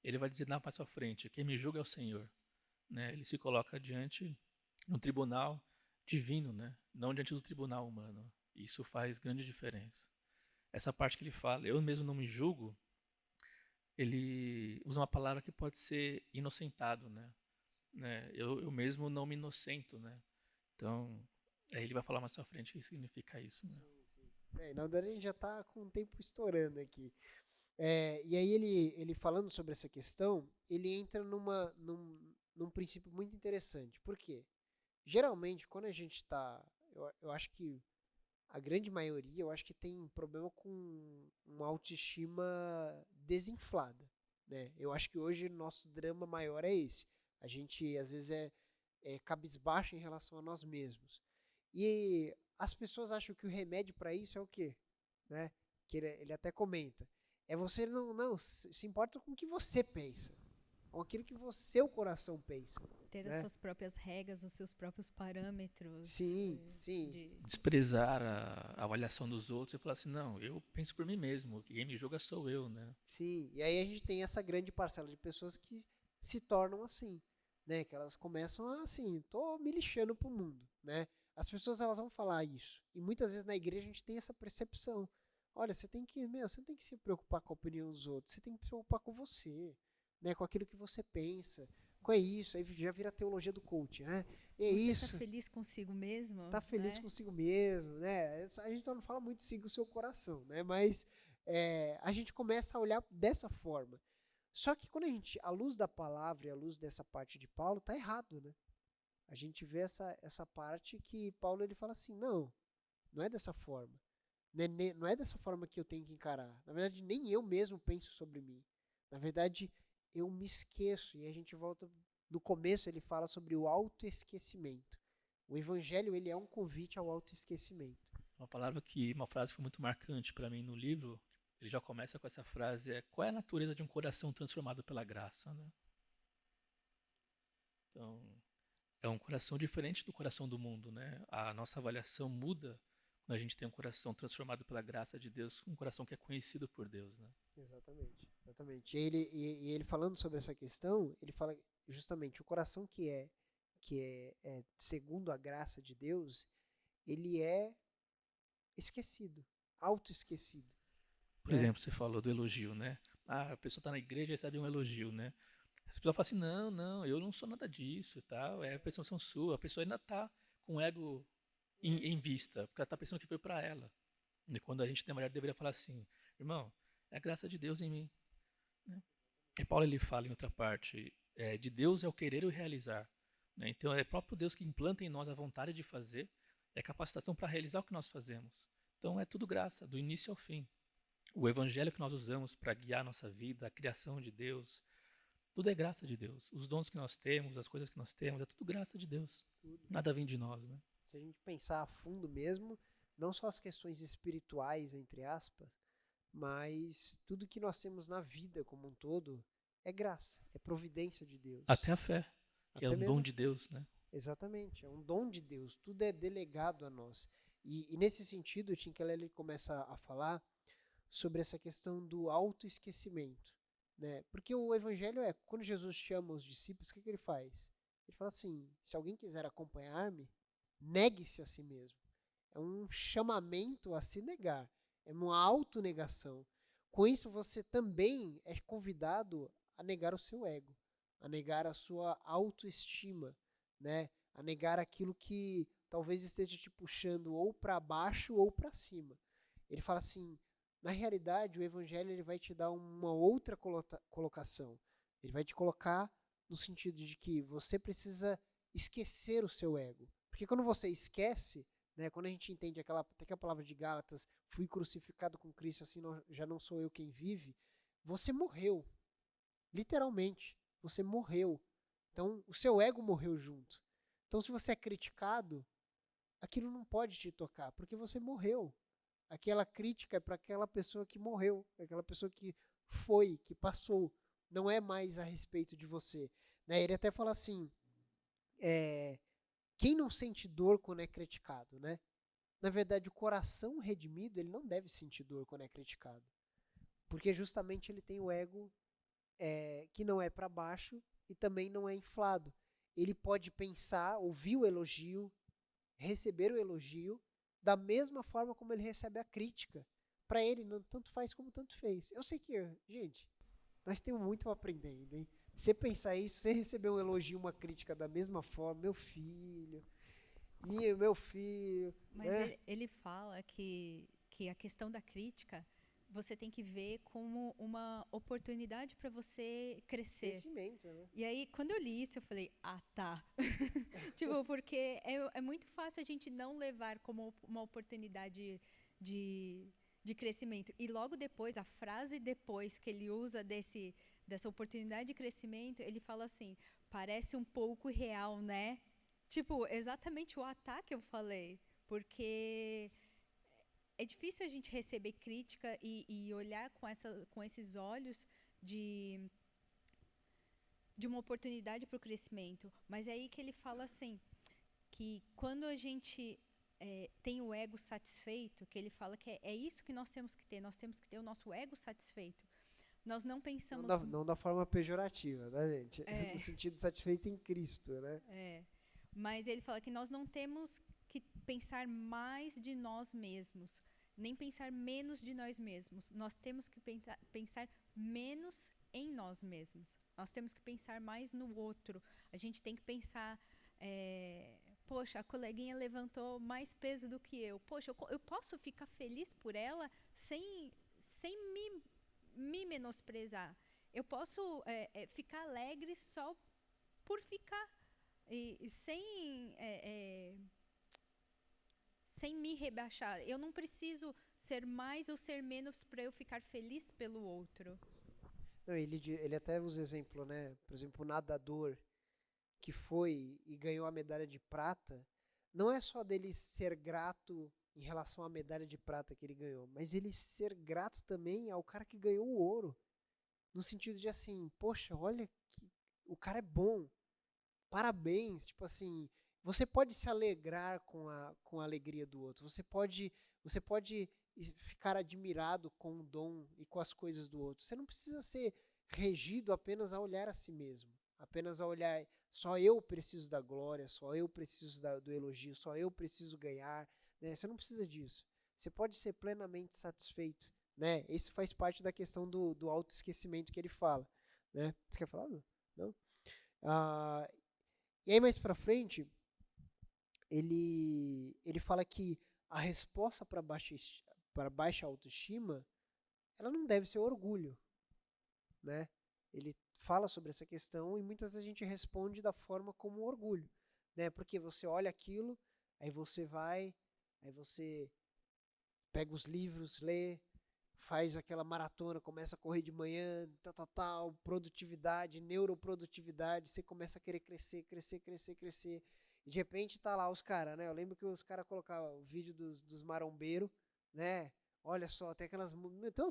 ele vai dizer mais para frente, quem me julga é o Senhor, né? Ele se coloca diante de um tribunal divino, né? Não diante do tribunal humano. Isso faz grande diferença. Essa parte que ele fala, eu mesmo não me julgo, ele usa uma palavra que pode ser inocentado, né? Eu mesmo não me inocento, né? Então, aí ele vai falar mais pra frente o que significa isso, né? Sim, sim. Na verdade, a gente já está com o tempo estourando aqui. E aí ele falando sobre essa questão, ele entra num princípio muito interessante. Por quê? Geralmente, quando a gente está. Eu acho que a grande maioria, eu acho que tem problema com uma autoestima desinflada. Né? Eu acho que hoje nosso drama maior é esse. A gente, às vezes, é cabisbaixo em relação a nós mesmos. E as pessoas acham que o remédio para isso é o quê? Né? Que ele até comenta. É você não se importa com o que você pensa, com aquilo que o coração pensa. Ter as Né? suas próprias regras, os seus próprios parâmetros Sim, sim. de Desprezar a avaliação dos outros e falar assim, não, eu penso por mim mesmo, quem me julga sou eu, né? Sim, e aí a gente tem essa grande parcela de pessoas que se tornam assim, né? Que elas começam a, assim, tô me lixando pro mundo, né? As pessoas elas vão falar isso. E muitas vezes na igreja a gente tem essa percepção. Olha, você não tem que se preocupar com a opinião dos outros, você tem que se preocupar com você, né? Com aquilo que você pensa. Com isso, aí já vira a teologia do coach, né? E é você tá isso, feliz consigo mesmo, tá feliz né? consigo mesmo, né? A gente só não fala muito siga o seu coração, né? Mas a gente começa a olhar dessa forma. Só que quando a gente, à luz da palavra e à luz dessa parte de Paulo, tá errado, né? A gente vê essa parte que Paulo ele fala assim, não é dessa forma. Não é dessa forma que eu tenho que encarar. Na verdade, nem eu mesmo penso sobre mim. Na verdade, eu me esqueço. E a gente volta, no começo ele fala sobre o autoesquecimento. O evangelho ele é um convite ao autoesquecimento. Uma frase que foi muito marcante para mim no livro, ele já começa com essa frase, qual é a natureza de um coração transformado pela graça, né? Então, é um coração diferente do coração do mundo, né? A nossa avaliação muda quando a gente tem um coração transformado pela graça de Deus, um coração que é conhecido por Deus, né? Exatamente, exatamente. E ele falando sobre essa questão, ele fala justamente o coração que é segundo a graça de Deus, ele é esquecido, autoesquecido, Por né? exemplo, você falou do elogio, né? Ah, a pessoa está na igreja e recebe um elogio, né? A pessoa fala assim, não, eu não sou nada disso e tal, é a percepção sua. A pessoa ainda está com o ego em vista, porque ela está pensando que foi para ela. E quando a gente tem mulher, deveria falar assim, irmão, é a graça de Deus em mim, né? E Paulo ele fala em outra parte, de Deus é o querer e o realizar, né? Então é próprio Deus que implanta em nós a vontade de fazer, é a capacitação para realizar o que nós fazemos. Então é tudo graça, do início ao fim. O evangelho que nós usamos para guiar a nossa vida, a criação de Deus, tudo é graça de Deus. Os dons que nós temos, as coisas que nós temos, é tudo graça de Deus. Tudo. Nada vem de nós, né? Se a gente pensar a fundo mesmo, não só as questões espirituais, entre aspas, mas tudo que nós temos na vida como um todo é graça, é providência de Deus. Até a fé, que é Até um dom mesmo, de Deus, né? exatamente, é um dom de Deus, tudo é delegado a nós. E nesse sentido, o Tim Keller ele começa a falar sobre essa questão do autoesquecimento, né? Porque o evangelho quando Jesus chama os discípulos, o que ele faz? Ele fala assim, se alguém quiser acompanhar-me, negue-se a si mesmo. É um chamamento a se negar, é uma autonegação. com isso você também é convidado a negar o seu ego, a negar a sua autoestima, né? A negar aquilo que talvez esteja te puxando ou para baixo ou para cima. Ele fala assim, na realidade o evangelho ele vai te dar uma outra colocação. Ele vai te colocar no sentido de que você precisa esquecer o seu ego. Porque quando você esquece, né, quando a gente entende até que a palavra de Gálatas, fui crucificado com Cristo, assim já não sou eu quem vive, você morreu. Literalmente, você morreu. Então, o seu ego morreu junto. Então, se você é criticado, aquilo não pode te tocar, porque você morreu. Aquela crítica é para aquela pessoa que morreu, aquela pessoa que foi, que passou. Não é mais a respeito de você. Né? Ele até fala assim, quem não sente dor quando é criticado, né? Na verdade, o coração redimido, ele não deve sentir dor quando é criticado. Porque justamente ele tem o ego que não é para baixo e também não é inflado. Ele pode pensar, ouvir o elogio, receber o elogio, da mesma forma como ele recebe a crítica. Para ele, não tanto faz como tanto fez. Eu sei que, gente, nós temos muito a aprender ainda, hein? Você pensar isso, você receber um elogio, uma crítica da mesma forma, meu filho, meu filho. Mas né? ele fala que a questão da crítica você tem que ver como uma oportunidade para você crescer. Crescimento, né? E aí, quando eu li isso, eu falei, tá. Tipo, porque é muito fácil a gente não levar como uma oportunidade de crescimento. E logo depois, a frase depois que ele usa dessa oportunidade de crescimento, ele fala assim, parece um pouco real, né? Tipo, exatamente o ataque que eu falei. Porque é difícil a gente receber crítica e olhar com esses olhos de uma oportunidade para o crescimento. Mas é aí que ele fala assim, que quando a gente tem o ego satisfeito, que ele fala que é isso que nós temos que ter o nosso ego satisfeito. Nós não pensamos... Não da forma pejorativa, tá, gente? No sentido satisfeito em Cristo, né? Mas ele fala que nós não temos que pensar mais de nós mesmos, nem pensar menos de nós mesmos. Nós temos que pensar menos em nós mesmos. Nós temos que pensar mais no outro. A gente tem que pensar, poxa, a coleguinha levantou mais peso do que eu. Poxa, eu posso ficar feliz por ela sem me menosprezar. Eu posso ficar alegre só por ficar. E sem me rebaixar. Eu não preciso ser mais ou ser menos para eu ficar feliz pelo outro. Não, ele até usa exemplo, né? Por exemplo, o nadador que foi e ganhou a medalha de prata, não é só dele ser grato em relação à medalha de prata que ele ganhou, mas ele ser grato também ao cara que ganhou o ouro. No sentido de assim, poxa, olha que o cara é bom. Parabéns, tipo assim, você pode se alegrar com a alegria do outro. Você pode ficar admirado com o dom e com as coisas do outro. Você não precisa ser regido apenas a olhar a si mesmo, apenas a olhar, só eu preciso da glória, só eu preciso do elogio, só eu preciso ganhar, né? Você não precisa disso. Você pode ser plenamente satisfeito, né? Isso faz parte da questão do autoesquecimento que ele fala, né? Você quer falar? Não? E aí mais pra frente, ele fala que a resposta para baixa autoestima, ela não deve ser orgulho, né? Ele fala sobre essa questão e muitas vezes a gente responde da forma como orgulho, né? Porque você olha aquilo, aí você pega os livros, lê, faz aquela maratona, começa a correr de manhã, tal, produtividade, neuroprodutividade, você começa a querer crescer. E de repente tá lá os caras, né? Eu lembro que os caras colocavam o vídeo dos marombeiros, né? Olha só, tem umas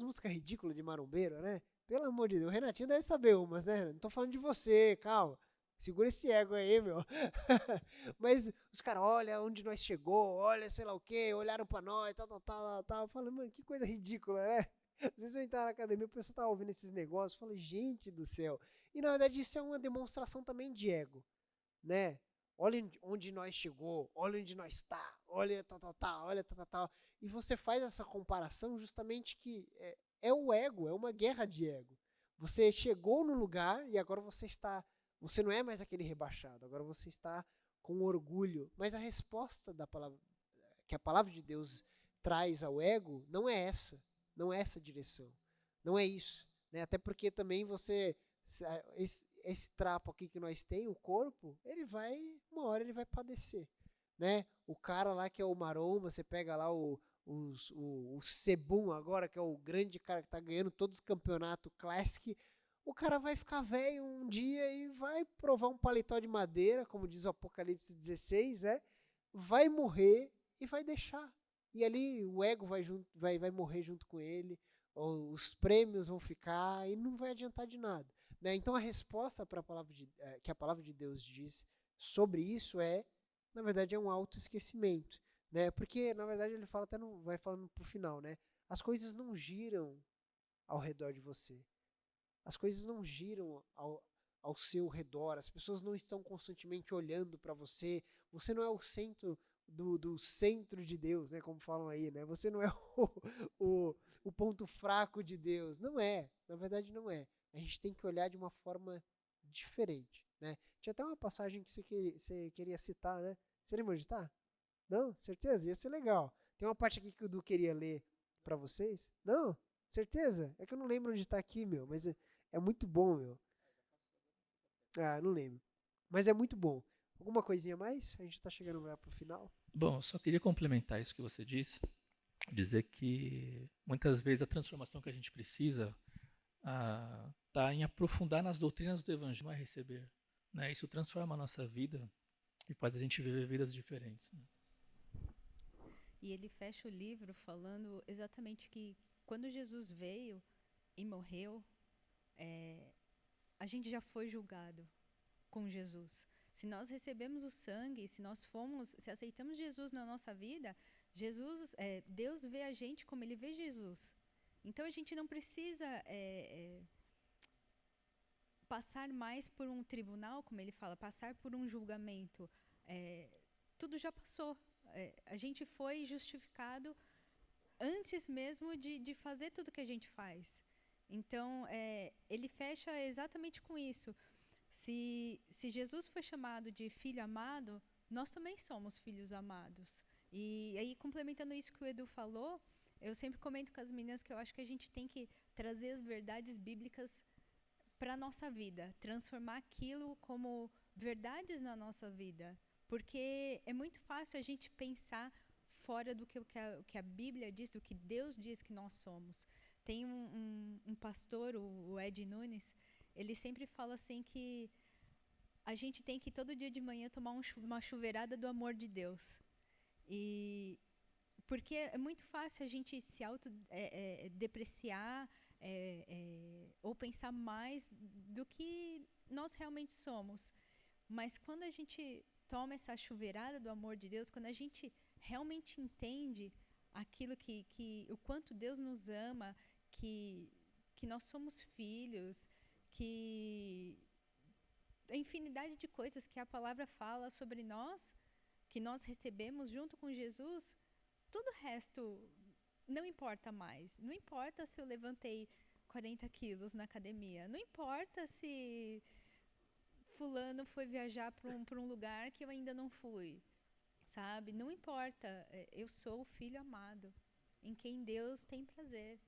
músicas ridículas de marombeiro, né? Pelo amor de Deus, o Renatinho deve saber umas, né? Não tô falando de você, calma. Segura esse ego aí, meu. Mas os caras, olha onde nós chegou, olha sei lá o quê, olharam pra nós, tal. Eu falei, mano, que coisa ridícula, né? Às vezes eu entrar na academia, o pessoal tava ouvindo esses negócios, eu falei, gente do céu. E na verdade isso é uma demonstração também de ego, né? Olha onde nós chegou, olha onde nós tá, olha tal. E você faz essa comparação justamente que é o ego, é uma guerra de ego. Você chegou no lugar e agora você não é mais aquele rebaixado, agora você está com orgulho. Mas a resposta que a palavra de Deus traz ao ego não é essa direção, não é isso, né? Até porque também esse trapo aqui que nós tem, o corpo, uma hora ele vai padecer, né? O cara lá que é o maromba, você pega lá o Sebum agora, que é o grande cara que tá ganhando todos os campeonatos Classic, o cara vai ficar velho um dia e vai provar um paletó de madeira, como diz o Apocalipse 16, né? Vai morrer e vai deixar. E ali o ego vai morrer junto com ele, os prêmios vão ficar e não vai adiantar de nada, né? Então a resposta que a palavra de Deus diz sobre isso na verdade, é um autoesquecimento, né? Porque, na verdade, ele fala vai falando pro final, né? As coisas não giram ao redor de você. As coisas não giram ao seu redor. As pessoas não estão constantemente olhando para você. Você não é o centro do centro de Deus, né? Como falam aí, né? Você não é o ponto fraco de Deus. Não é. Na verdade, não é. A gente tem que olhar de uma forma diferente, né? Tinha até uma passagem que você queria citar, né? Você lembra de citar? Não? Certeza? Ia ser legal. Tem uma parte aqui que o Du queria ler pra vocês. Não? Certeza? É que eu não lembro onde tá aqui, meu. Mas é muito bom, meu. Ah, não lembro. Mas é muito bom. Alguma coisinha a mais? A gente tá chegando lá pro final. Bom, eu só queria complementar isso que você disse, dizer que muitas vezes a transformação que a gente precisa está em aprofundar nas doutrinas do Evangelho, não é receber, né? Isso transforma a nossa vida e faz a gente viver vidas diferentes, né? E ele fecha o livro falando exatamente que quando Jesus veio e morreu, a gente já foi julgado com Jesus. Se nós recebemos o sangue, se aceitamos Jesus na nossa vida, Deus vê a gente como Ele vê Jesus. Então a gente não precisa passar mais por um tribunal, como ele fala, passar por um julgamento. Tudo já passou. A gente foi justificado antes mesmo de fazer tudo que a gente faz. Então, ele fecha exatamente com isso. Se Jesus foi chamado de filho amado, nós também somos filhos amados. E aí, complementando isso que o Edu falou, eu sempre comento com as meninas que eu acho que a gente tem que trazer as verdades bíblicas para a nossa vida, transformar aquilo como verdades na nossa vida. Porque é muito fácil a gente pensar fora do que a Bíblia diz, do que Deus diz que nós somos. Tem um pastor, o Ed Nunes, ele sempre fala assim que a gente tem que todo dia de manhã tomar uma chuveirada do amor de Deus. Porque é muito fácil a gente se autodepreciar ou pensar mais do que nós realmente somos. Mas quando a gente toma essa chuveirada do amor de Deus, quando a gente realmente entende aquilo o quanto Deus nos ama, que nós somos filhos, que a infinidade de coisas que a palavra fala sobre nós, que nós recebemos junto com Jesus, tudo o resto não importa mais. Não importa se eu levantei 40 quilos na academia. Não importa se fulano foi viajar para um lugar que eu ainda não fui. Sabe? Não importa. Eu sou o filho amado, em quem Deus tem prazer.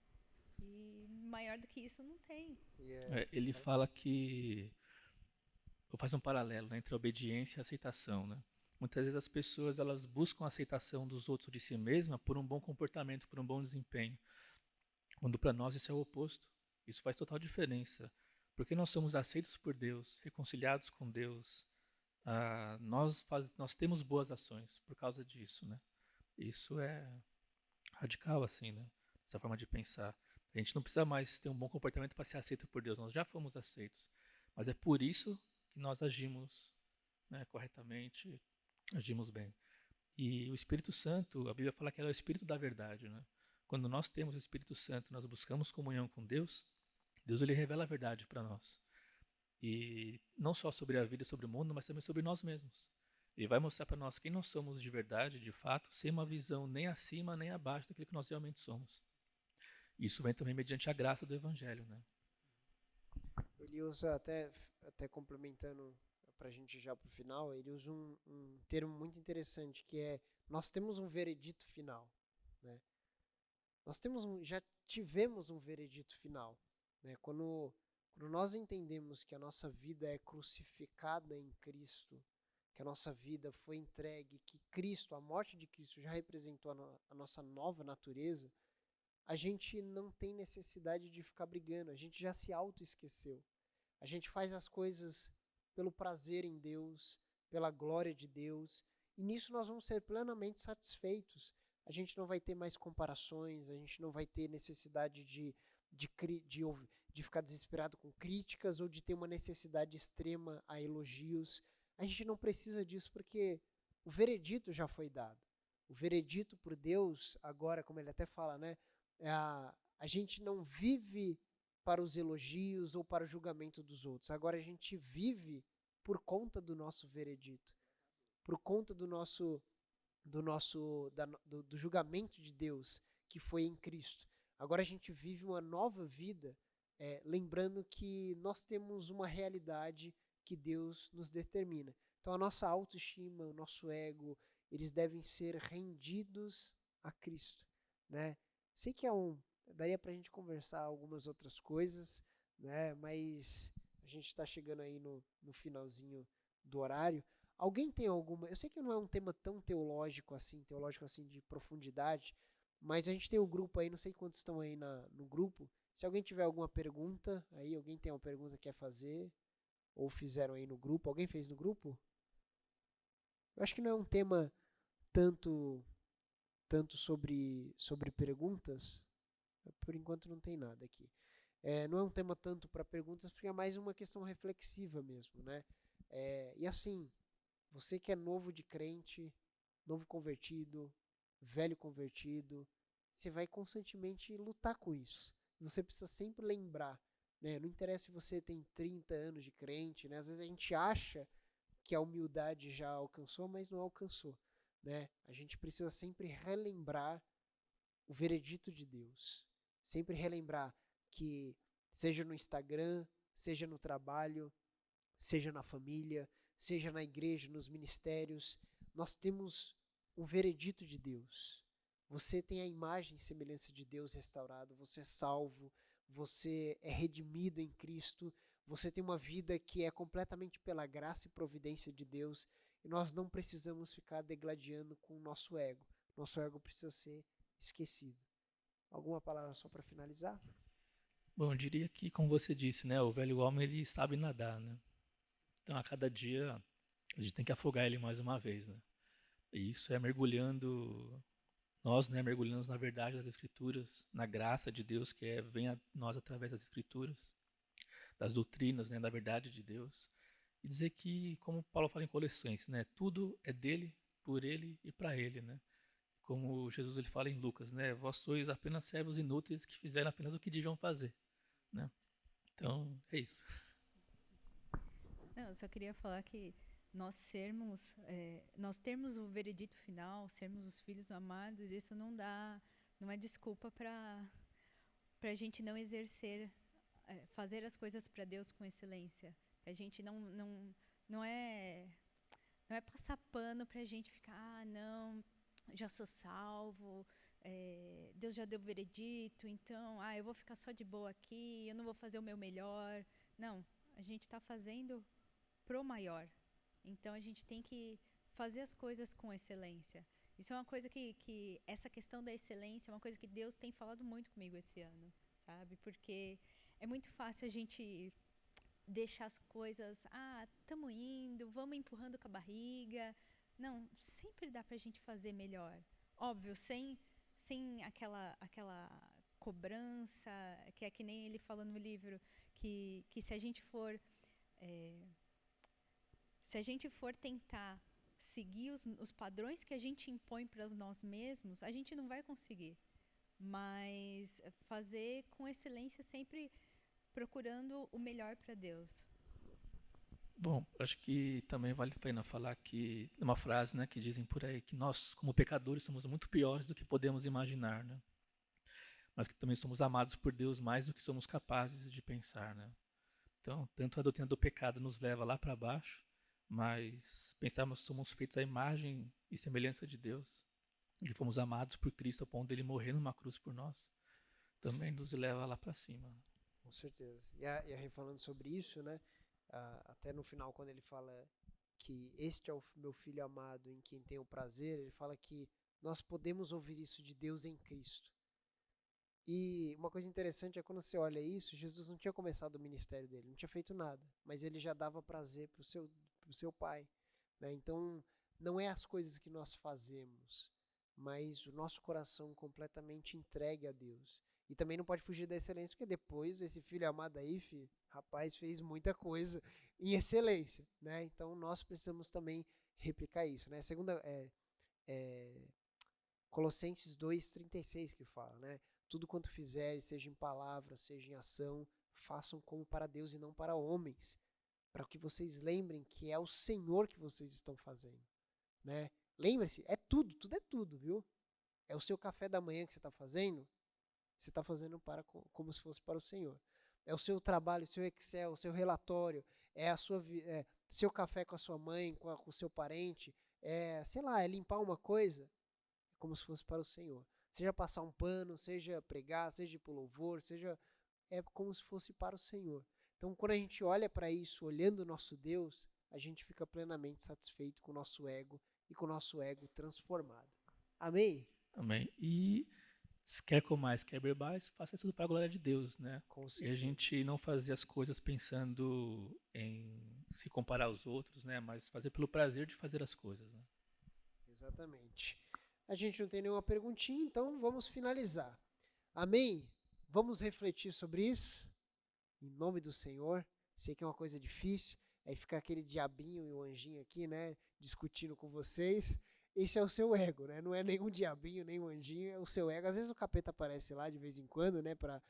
E maior do que isso não tem. Ele fala que... Eu faço um paralelo, né, entre a obediência e a aceitação, né? Muitas vezes as pessoas elas buscam a aceitação dos outros de si mesma por um bom comportamento, por um bom desempenho. Quando para nós isso é o oposto. Isso faz total diferença. Porque nós somos aceitos por Deus, reconciliados com Deus. Nós temos boas ações por causa disso, né? Isso é radical, assim, né? Essa forma de pensar. A gente não precisa mais ter um bom comportamento para ser aceito por Deus. Nós já fomos aceitos. Mas é por isso que nós agimos, né, corretamente, agimos bem. E o Espírito Santo, a Bíblia fala que ele é o Espírito da verdade, né? Quando nós temos o Espírito Santo, nós buscamos comunhão com Deus, Deus ele revela a verdade para nós. E não só sobre a vida e sobre o mundo, mas também sobre nós mesmos. Ele vai mostrar para nós quem nós somos de verdade, de fato, sem uma visão nem acima nem abaixo daquilo que nós realmente somos. Isso vem também mediante a graça do Evangelho, né? Ele usa, até complementando para a gente já para o final, ele usa um termo muito interessante, que é, nós temos um veredito final, né? Já tivemos um veredito final, né? Quando nós entendemos que a nossa vida é crucificada em Cristo, que a nossa vida foi entregue, que Cristo, a morte de Cristo já representou a nossa nova natureza, a gente não tem necessidade de ficar brigando, a gente já se auto-esqueceu. A gente faz as coisas pelo prazer em Deus, pela glória de Deus, e nisso nós vamos ser plenamente satisfeitos. A gente não vai ter mais comparações, a gente não vai ter necessidade de ficar desesperado com críticas ou de ter uma necessidade extrema a elogios. A gente não precisa disso porque o veredito já foi dado. O veredito por Deus, agora, como ele até fala, né? A gente não vive para os elogios ou para o julgamento dos outros. Agora a gente vive por conta do nosso veredito, por conta do julgamento de Deus que foi em Cristo. Agora a gente vive uma nova vida, lembrando que nós temos uma realidade que Deus nos determina. Então a nossa autoestima, o nosso ego, eles devem ser rendidos a Cristo, né? Sei que daria pra gente conversar algumas outras coisas, né? Mas a gente está chegando aí no finalzinho do horário. Alguém tem alguma... Eu sei que não é um tema tão teológico assim de profundidade, mas a gente tem um grupo aí, não sei quantos estão aí no grupo. Se alguém tiver alguma pergunta, aí alguém tem uma pergunta que quer fazer, ou fizeram aí no grupo. Alguém fez no grupo? Eu acho que não é um tema tanto sobre perguntas. Por enquanto não tem nada aqui. Não é um tema tanto para perguntas, porque é mais uma questão reflexiva mesmo, né? E assim, você que é novo de crente, novo convertido, velho convertido, você vai constantemente lutar com isso. Você precisa sempre lembrar, né? Não interessa se você tem 30 anos de crente, né? Às vezes a gente acha que a humildade já alcançou, mas não alcançou, né? A gente precisa sempre relembrar o veredito de Deus. Sempre relembrar que, seja no Instagram, seja no trabalho, seja na família, seja na igreja, nos ministérios, nós temos o veredito de Deus. Você tem a imagem e semelhança de Deus restaurada, você é salvo, você é redimido em Cristo, você tem uma vida que é completamente pela graça e providência de Deus, e nós não precisamos ficar degladiando com o nosso ego. Nosso ego precisa ser esquecido. Alguma palavra só para finalizar? Bom, eu diria que, como você disse, né, o velho homem ele sabe nadar, né? Então, a cada dia a gente tem que afogar ele mais uma vez, né? E isso é mergulhando, nós, né, mergulhamos na verdade das Escrituras, na graça de Deus que vem a nós através das Escrituras, das doutrinas, né, da verdade de Deus. E dizer que, como Paulo fala em Colossenses, né, tudo é dele, por ele e para ele, né? Como Jesus ele fala em Lucas, né? Vós sois apenas servos inúteis que fizeram apenas o que deviam fazer, né? Então, é isso. Não, eu só queria falar que nós termos o veredito final, sermos os filhos amados, isso não é desculpa para a gente não exercer, fazer as coisas para Deus com excelência. A gente não é passar pano para a gente ficar, não, já sou salvo, Deus já deu o veredito, então, eu vou ficar só de boa aqui, eu não vou fazer o meu melhor. Não, a gente está fazendo pro maior. Então, a gente tem que fazer as coisas com excelência. Isso é uma coisa que essa questão da excelência é uma coisa que Deus tem falado muito comigo esse ano, sabe? Porque é muito fácil a gente deixar as coisas, estamos indo, vamos empurrando com a barriga. Não, sempre dá pra gente fazer melhor. Óbvio, sem aquela cobrança, que é que nem ele fala no livro, que se a gente for tentar seguir os padrões que a gente impõe para nós mesmos, a gente não vai conseguir. Mas fazer com excelência, sempre procurando o melhor para Deus. Bom, acho que também vale a pena falar que uma frase, né, que dizem por aí que nós, como pecadores, somos muito piores do que podemos imaginar, né? mas que também somos amados por Deus mais do que somos capazes de pensar, né? Então, tanto a doutrina do pecado nos leva lá para baixo, mas pensarmos que somos feitos à imagem e semelhança de Deus, e fomos amados por Cristo ao ponto dele morrer numa cruz por nós, também nos leva lá para cima. Com certeza. E a Rê falando sobre isso, né? Até no final, quando ele fala que este é o meu filho amado em quem tenho prazer, ele fala que nós podemos ouvir isso de Deus em Cristo. E uma coisa interessante é quando você olha isso, Jesus não tinha começado o ministério dele, não tinha feito nada, mas ele já dava prazer pro seu pai, né? Então, não é as coisas que nós fazemos, mas o nosso coração completamente entregue a Deus. E também não pode fugir da excelência, porque depois esse filho amado aí, rapaz, fez muita coisa em excelência, né? Então, nós precisamos também replicar isso, né? Segunda, Colossenses 2:36 que fala, né? Tudo quanto fizerem, seja em palavra, seja em ação, façam como para Deus e não para homens, para que vocês lembrem que é o Senhor que vocês estão fazendo, né? Lembre-se, tudo é tudo, viu? É o seu café da manhã que você está fazendo como se fosse para o Senhor. É o seu trabalho, o seu Excel, o seu relatório, é seu café com a sua mãe, com o seu parente, é limpar uma coisa, como se fosse para o Senhor. Seja passar um pano, seja pregar, seja ir pro louvor, é como se fosse para o Senhor. Então, quando a gente olha para isso, olhando o nosso Deus, a gente fica plenamente satisfeito com o nosso ego e com o nosso ego transformado. Amém? Amém. E quer comais, quer bebais, faça tudo para a glória de Deus, né? Com E certeza. a gente não fazer as coisas pensando em se comparar aos outros, né? Mas fazer pelo prazer de fazer as coisas, né? Exatamente. A gente não tem nenhuma perguntinha, então vamos finalizar. Amém? Vamos refletir sobre isso? Em nome do Senhor. Sei que é uma coisa difícil, aí fica aquele diabinho e o anjinho aqui, né, discutindo com vocês. Esse é o seu ego, né? Não é nenhum diabinho, nem um anjinho, é o seu ego. Às vezes o capeta aparece lá de vez em quando, né, para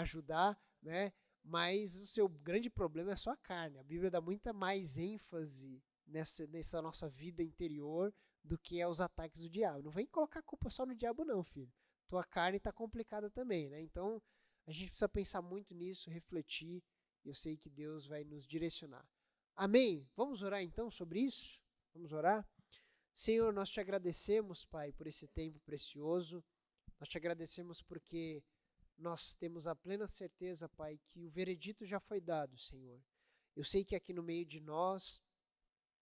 ajudar, né? Mas o seu grande problema é a sua carne. A Bíblia dá muita mais ênfase nessa nossa vida interior do que aos ataques do diabo. Não vem colocar a culpa só no diabo não, filho. Tua carne está complicada também, né? Então, a gente precisa pensar muito nisso, refletir, e eu sei que Deus vai nos direcionar. Amém? Vamos orar então sobre isso? Vamos orar? Senhor, nós te agradecemos, Pai, por esse tempo precioso. Nós te agradecemos porque nós temos a plena certeza, Pai, que o veredito já foi dado, Senhor. Eu sei que aqui no meio de nós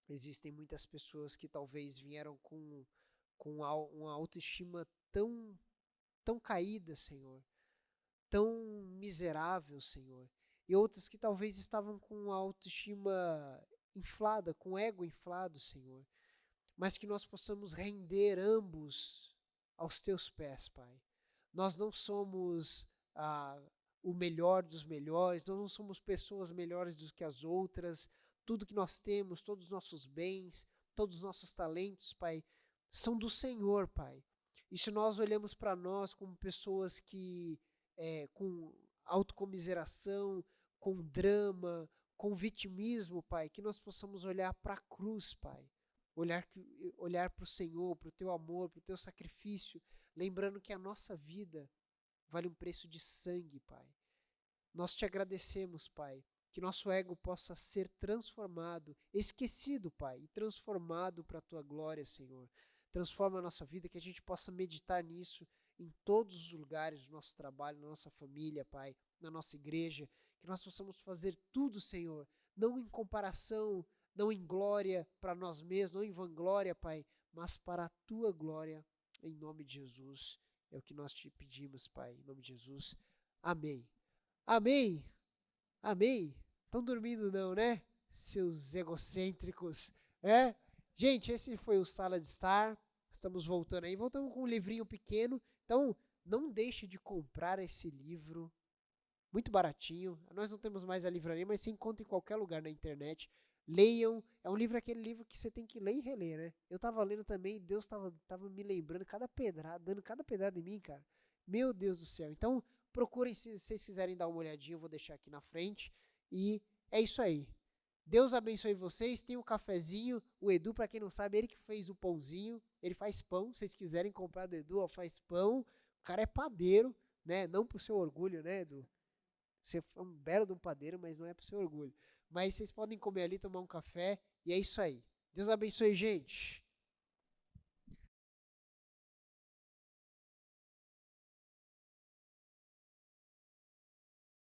existem muitas pessoas que talvez vieram com uma autoestima tão caída, Senhor, tão miserável, Senhor, e outras que talvez estavam com a autoestima inflada, com o ego inflado, Senhor, mas que nós possamos render ambos aos teus pés, Pai. Nós não somos o melhor dos melhores, nós não somos pessoas melhores do que as outras. Tudo que nós temos, todos os nossos bens, todos os nossos talentos, Pai, são do Senhor, Pai. E se nós olhamos para nós como pessoas que, com autocomiseração, com drama, com vitimismo, Pai, que nós possamos olhar para a cruz, Pai. Olhar para o Senhor, para o Teu amor, para o Teu sacrifício, lembrando que a nossa vida vale um preço de sangue, Pai. Nós te agradecemos, Pai, que nosso ego possa ser transformado, esquecido, Pai, e transformado para a Tua glória, Senhor. Transforma a nossa vida, que a gente possa meditar nisso em todos os lugares do nosso trabalho, na nossa família, Pai, na nossa igreja, que nós possamos fazer tudo, Senhor, não em comparação, não em glória para nós mesmos, não em vanglória, Pai, mas para a Tua glória, em nome de Jesus. É o que nós te pedimos, Pai, em nome de Jesus. Amém. Amém. Amém? Estão dormindo não, né? Seus egocêntricos. Gente, esse foi o Sala de Estar. Estamos voltando aí. Voltamos com um livrinho pequeno. Então, não deixe de comprar esse livro. Muito baratinho. Nós não temos mais a livraria, mas você encontra em qualquer lugar na internet. Leiam. É um livro, aquele livro que você tem que ler e reler, né? Eu estava lendo também e Deus estava me lembrando dando cada pedrada em mim, cara. Meu Deus do céu. Então, procurem, se vocês quiserem dar uma olhadinha, eu vou deixar aqui na frente. E é isso aí. Deus abençoe vocês. Tem um cafezinho. O Edu, para quem não sabe, ele que fez o pãozinho. Ele faz pão. Se vocês quiserem comprar do Edu, faz pão. O cara é padeiro, né? Não pro seu orgulho, né? Você é um belo de um padeiro, mas não é pro seu orgulho. Mas vocês podem comer ali, tomar um café, e é isso aí. Deus abençoe, gente.